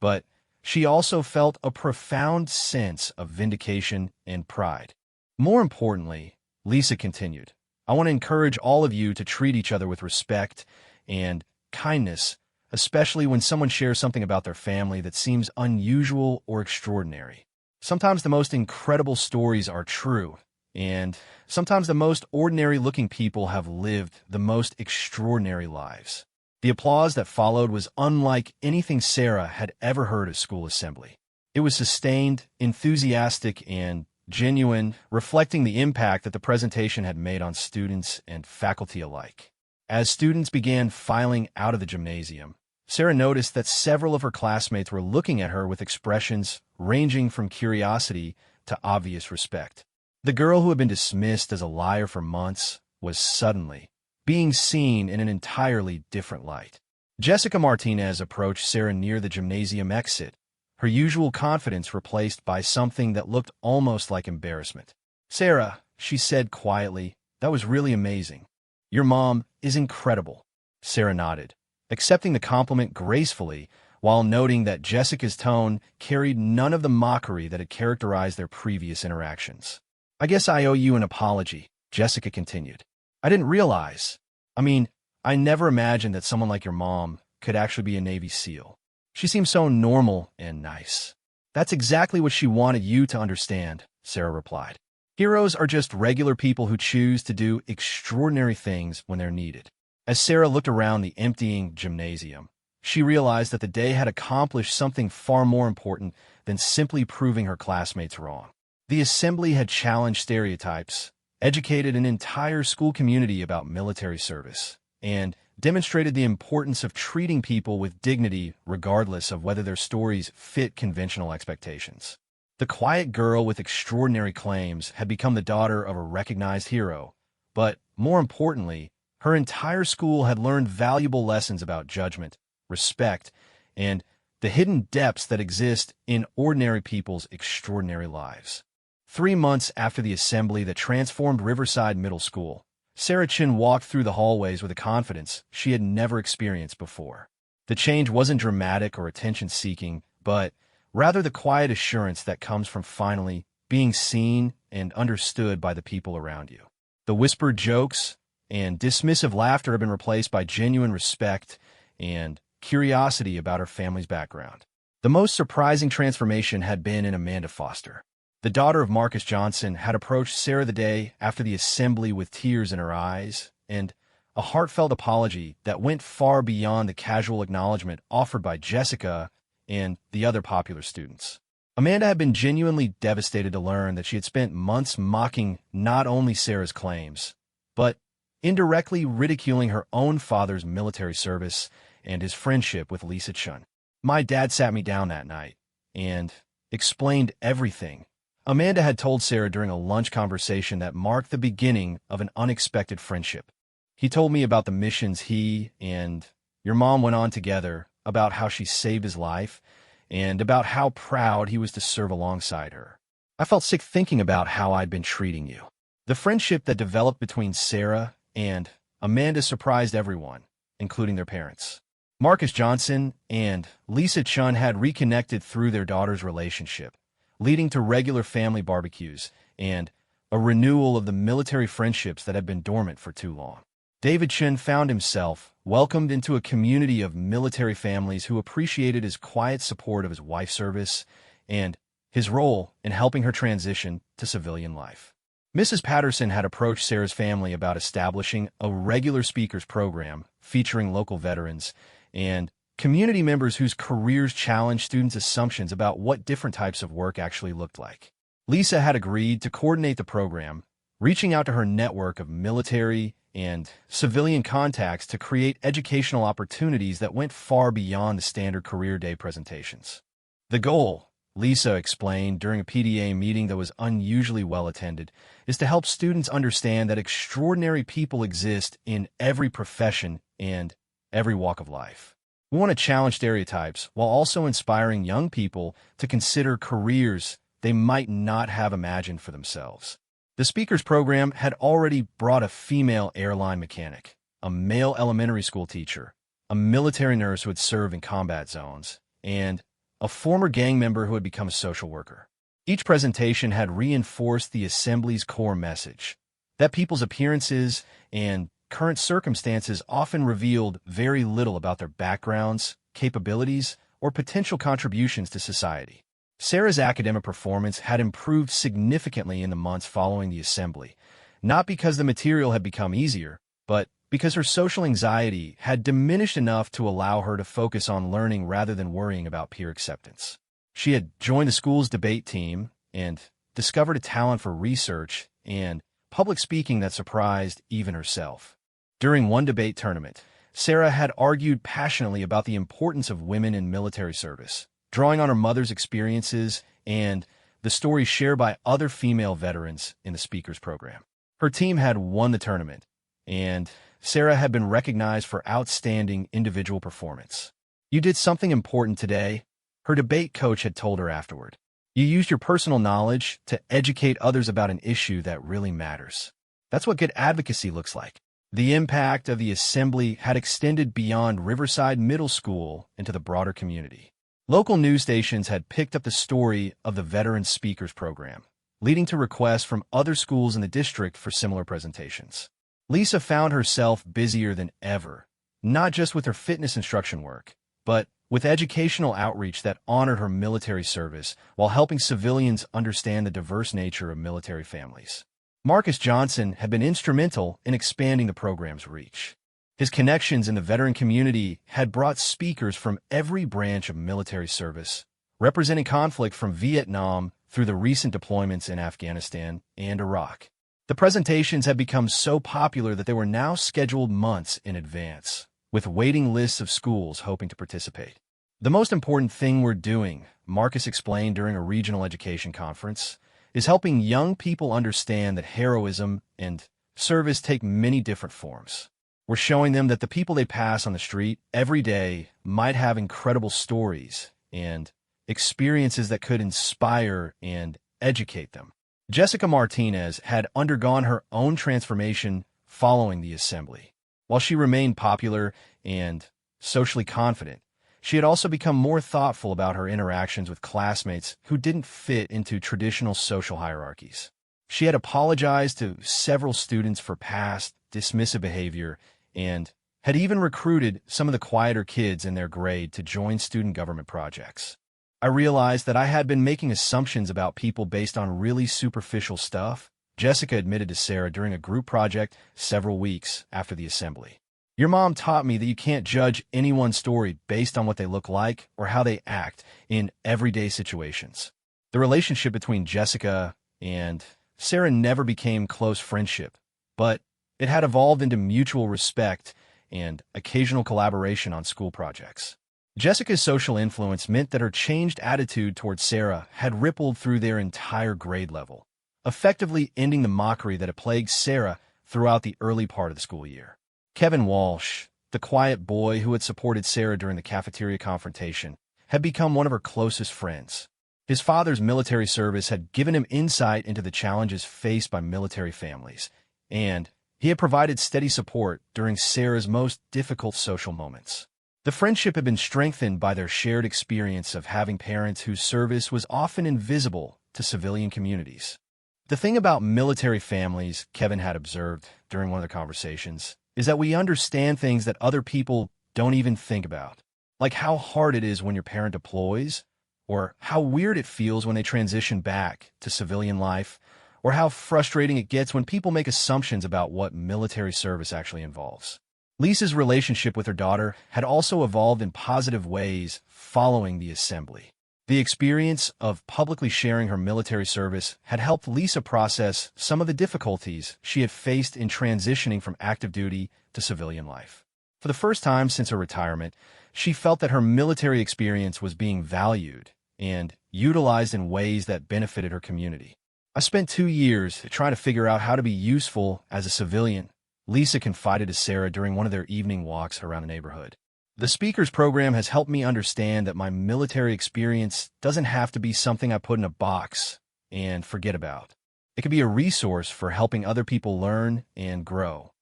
but she also felt a profound sense of vindication and pride. "More importantly," Lisa continued, "I want to encourage all of you to treat each other with respect and kindness, especially when someone shares something about their family that seems unusual or extraordinary. Sometimes the most incredible stories are true, and sometimes the most ordinary-looking people have lived the most extraordinary lives." The applause that followed was unlike anything Sarah had ever heard at school assembly. It was sustained, enthusiastic, and genuine, reflecting the impact that the presentation had made on students and faculty alike. As students began filing out of the gymnasium, Sarah noticed that several of her classmates were looking at her with expressions ranging from curiosity to obvious respect. The girl who had been dismissed as a liar for months was suddenly being seen in an entirely different light. Jessica Martinez approached Sarah near the gymnasium exit, her usual confidence replaced by something that looked almost like embarrassment. "Sarah," she said quietly, "that was really amazing. Your mom is incredible." Sarah nodded, accepting the compliment gracefully while noting that Jessica's tone carried none of the mockery that had characterized their previous interactions. "I guess I owe you an apology," Jessica continued. "I didn't realize. I never imagined that someone like your mom could actually be a Navy SEAL. She seems so normal and nice." "That's exactly what she wanted you to understand," Sarah replied. "Heroes are just regular people who choose to do extraordinary things when they're needed." As Sarah looked around the emptying gymnasium, she realized that the day had accomplished something far more important than simply proving her classmates wrong. The assembly had challenged stereotypes, educated an entire school community about military service, and demonstrated the importance of treating people with dignity regardless of whether their stories fit conventional expectations. The quiet girl with extraordinary claims had become the daughter of a recognized hero, but more importantly, her entire school had learned valuable lessons about judgment, respect, and the hidden depths that exist in ordinary people's extraordinary lives. 3 months after the assembly that transformed Riverside Middle School, Sarah Chin walked through the hallways with a confidence she had never experienced before. The change wasn't dramatic or attention-seeking, but rather the quiet assurance that comes from finally being seen and understood by the people around you. The whispered jokes and dismissive laughter have been replaced by genuine respect and curiosity about her family's background. The most surprising transformation had been in Amanda Foster. The daughter of Marcus Johnson had approached Sarah the day after the assembly with tears in her eyes, and a heartfelt apology that went far beyond the casual acknowledgement offered by Jessica and the other popular students. Amanda had been genuinely devastated to learn that she had spent months mocking not only Sarah's claims, but indirectly ridiculing her own father's military service and his friendship with Lisa Chun. My dad sat me down that night and explained everything. Amanda had told Sarah during a lunch conversation that marked the beginning of an unexpected friendship. He told me about the missions he and your mom went on together, about how she saved his life, and about how proud he was to serve alongside her. I felt sick thinking about how I'd been treating you. The friendship that developed between Sarah and Amanda surprised everyone, including their parents. Marcus Johnson and Lisa Chun had reconnected through their daughter's relationship, leading to regular family barbecues and a renewal of the military friendships that had been dormant for too long. David Chun found himself welcomed into a community of military families who appreciated his quiet support of his wife's service and his role in helping her transition to civilian life. Mrs. Patterson had approached Sarah's family about establishing a regular speakers program featuring local veterans and community members whose careers challenged students' assumptions about what different types of work actually looked like. Lisa had agreed to coordinate the program, reaching out to her network of military and civilian contacts to create educational opportunities that went far beyond the standard career day presentations. The goal, Lisa explained during a PDA meeting that was unusually well attended, is to help students understand that extraordinary people exist in every profession and every walk of life. We want to challenge stereotypes while also inspiring young people to consider careers they might not have imagined for themselves. The speakers program had already brought a female airline mechanic, a male elementary school teacher, a military nurse who had served in combat zones, and a former gang member who had become a social worker. Each presentation had reinforced the Assembly's core message, that people's appearances and current circumstances often revealed very little about their backgrounds, capabilities, or potential contributions to society. Sarah's academic performance had improved significantly in the months following the assembly, not because the material had become easier, but because her social anxiety had diminished enough to allow her to focus on learning rather than worrying about peer acceptance. She had joined the school's debate team and discovered a talent for research and public speaking that surprised even herself. During one debate tournament, Sarah had argued passionately about the importance of women in military service, drawing on her mother's experiences and the stories shared by other female veterans in the speakers program. Her team had won the tournament, and Sarah had been recognized for outstanding individual performance. "You did something important today," her debate coach had told her afterward. "You used your personal knowledge to educate others about an issue that really matters." That's what good advocacy looks like. The impact of the assembly had extended beyond Riverside Middle School into the broader community. Local news stations had picked up the story of the Veteran Speakers Program, leading to requests from other schools in the district for similar presentations. Lisa found herself busier than ever, not just with her fitness instruction work, but with educational outreach that honored her military service while helping civilians understand the diverse nature of military families. Marcus Johnson had been instrumental in expanding the program's reach. His connections in the veteran community had brought speakers from every branch of military service, representing conflict from Vietnam through the recent deployments in Afghanistan and Iraq. The presentations had become so popular that they were now scheduled months in advance, with waiting lists of schools hoping to participate. "The most important thing we're doing," Marcus explained during a regional education conference, "is helping young people understand that heroism and service take many different forms. We're showing them that the people they pass on the street every day might have incredible stories and experiences that could inspire and educate them." Jessica Martinez had undergone her own transformation following the assembly. While she remained popular and socially confident, she had also become more thoughtful about her interactions with classmates who didn't fit into traditional social hierarchies. She had apologized to several students for past dismissive behavior and had even recruited some of the quieter kids in their grade to join student government projects. "I realized that I had been making assumptions about people based on really superficial stuff," Jessica admitted to Sarah during a group project several weeks after the assembly. Your mom taught me that you can't judge anyone's story based on what they look like or how they act in everyday situations. The relationship between Jessica and Sarah never became close friendship, but it had evolved into mutual respect and occasional collaboration on school projects. Jessica's social influence meant that her changed attitude towards Sarah had rippled through their entire grade level, effectively ending the mockery that had plagued Sarah throughout the early part of the school year. Kevin Walsh, the quiet boy who had supported Sarah during the cafeteria confrontation, had become one of her closest friends. His father's military service had given him insight into the challenges faced by military families, and he had provided steady support during Sarah's most difficult social moments. The friendship had been strengthened by their shared experience of having parents whose service was often invisible to civilian communities. The thing about military families, Kevin had observed during one of the conversations, is that we understand things that other people don't even think about, like how hard it is when your parent deploys, or how weird it feels when they transition back to civilian life, or how frustrating it gets when people make assumptions about what military service actually involves. Lisa's relationship with her daughter had also evolved in positive ways following the assembly. The experience of publicly sharing her military service had helped Lisa process some of the difficulties she had faced in transitioning from active duty to civilian life. For the first time since her retirement, she felt that her military experience was being valued and utilized in ways that benefited her community. I spent 2 years trying to figure out how to be useful as a civilian, Lisa confided to Sarah during one of their evening walks around the neighborhood. The speakers program has helped me understand that my military experience doesn't have to be something I put in a box and forget about. It can be a resource for helping other people learn and grow.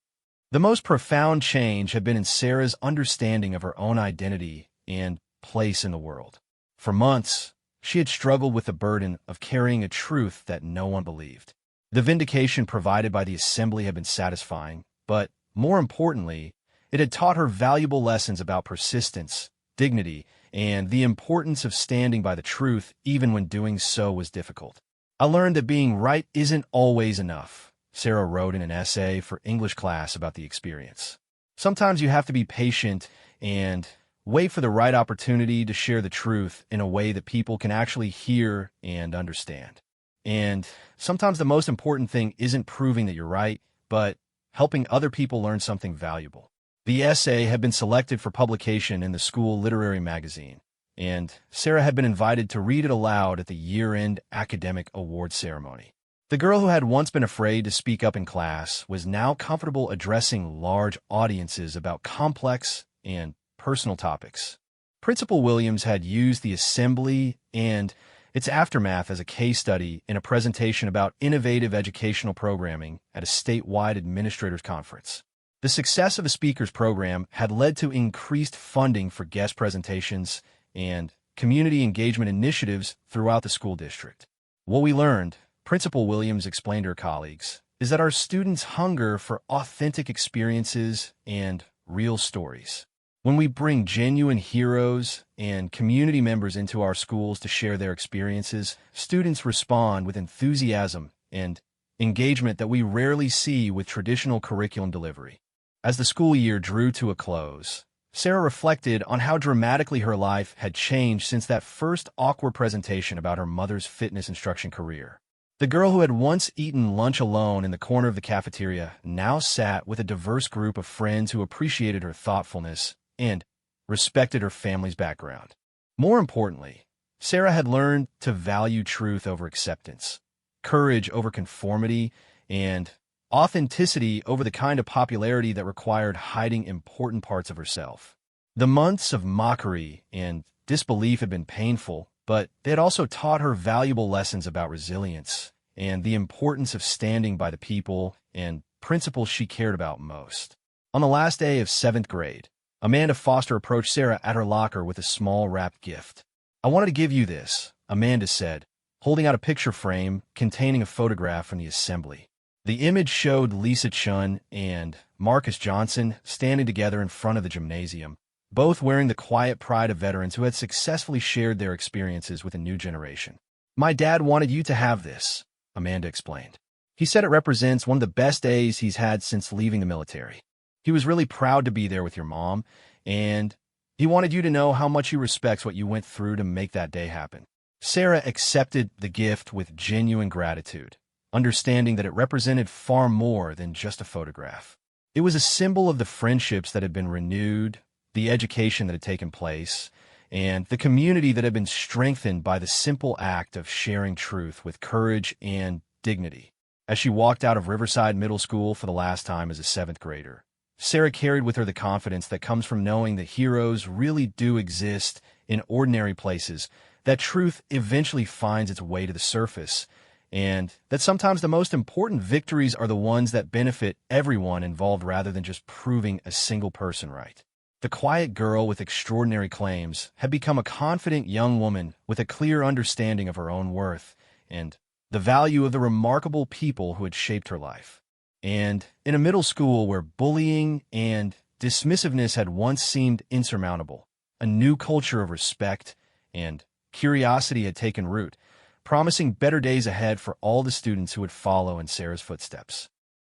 The most profound change had been in Sarah's understanding of her own identity and place in the world. For months, she had struggled with the burden of carrying a truth that no one believed. The vindication provided by the assembly had been satisfying, but more importantly, it had taught her valuable lessons about persistence, dignity, and the importance of standing by the truth even when doing so was difficult. I learned that being right isn't always enough, Sarah wrote in an essay for English class about the experience. Sometimes you have to be patient and wait for the right opportunity to share the truth in a way that people can actually hear and understand. And sometimes the most important thing isn't proving that you're right, but helping other people learn something valuable. The essay had been selected for publication in the school literary magazine, and Sarah had been invited to read it aloud at the year-end academic awards ceremony. The girl who had once been afraid to speak up in class was now comfortable addressing large audiences about complex and personal topics. Principal Williams had used the assembly and its aftermath as a case study in a presentation about innovative educational programming at a statewide administrators conference. The success of the speakers program had led to increased funding for guest presentations and community engagement initiatives throughout the school district. What we learned, Principal Williams explained to her colleagues, is that our students hunger for authentic experiences and real stories. When we bring genuine heroes and community members into our schools to share their experiences, students respond with enthusiasm and engagement that we rarely see with traditional curriculum delivery. As the school year drew to a close, Sarah reflected on how dramatically her life had changed since that first awkward presentation about her mother's fitness instruction career. The girl who had once eaten lunch alone in the corner of the cafeteria now sat with a diverse group of friends who appreciated her thoughtfulness and respected her family's background. More importantly, Sarah had learned to value truth over acceptance, courage over conformity, and authenticity over the kind of popularity that required hiding important parts of herself. The months of mockery and disbelief had been painful, but they had also taught her valuable lessons about resilience and the importance of standing by the people and principles she cared about most. On the last day of 7th grade, Amanda Foster approached Sarah at her locker with a small wrapped gift. "I wanted to give you this," Amanda said, holding out a picture frame containing a photograph from the assembly. The image showed Lisa Chun and Marcus Johnson standing together in front of the gymnasium, both wearing the quiet pride of veterans who had successfully shared their experiences with a new generation. "My dad wanted you to have this," Amanda explained. He said it represents one of the best days he's had since leaving the military. He was really proud to be there with your mom, and he wanted you to know how much he respects what you went through to make that day happen. Sarah accepted the gift with genuine gratitude, understanding that it represented far more than just a photograph. It was a symbol of the friendships that had been renewed, the education that had taken place, and the community that had been strengthened by the simple act of sharing truth with courage and dignity. As she walked out of Riverside Middle School for the last time as a seventh grader, Sarah carried with her the confidence that comes from knowing that heroes really do exist in ordinary places, that truth eventually finds its way to the surface, and that sometimes the most important victories are the ones that benefit everyone involved rather than just proving a single person right. The quiet girl with extraordinary claims had become a confident young woman with a clear understanding of her own worth and the value of the remarkable people who had shaped her life. And in a middle school where bullying and dismissiveness had once seemed insurmountable, a new culture of respect and curiosity had taken root, promising better days ahead for all the students who would follow in Sarah's footsteps.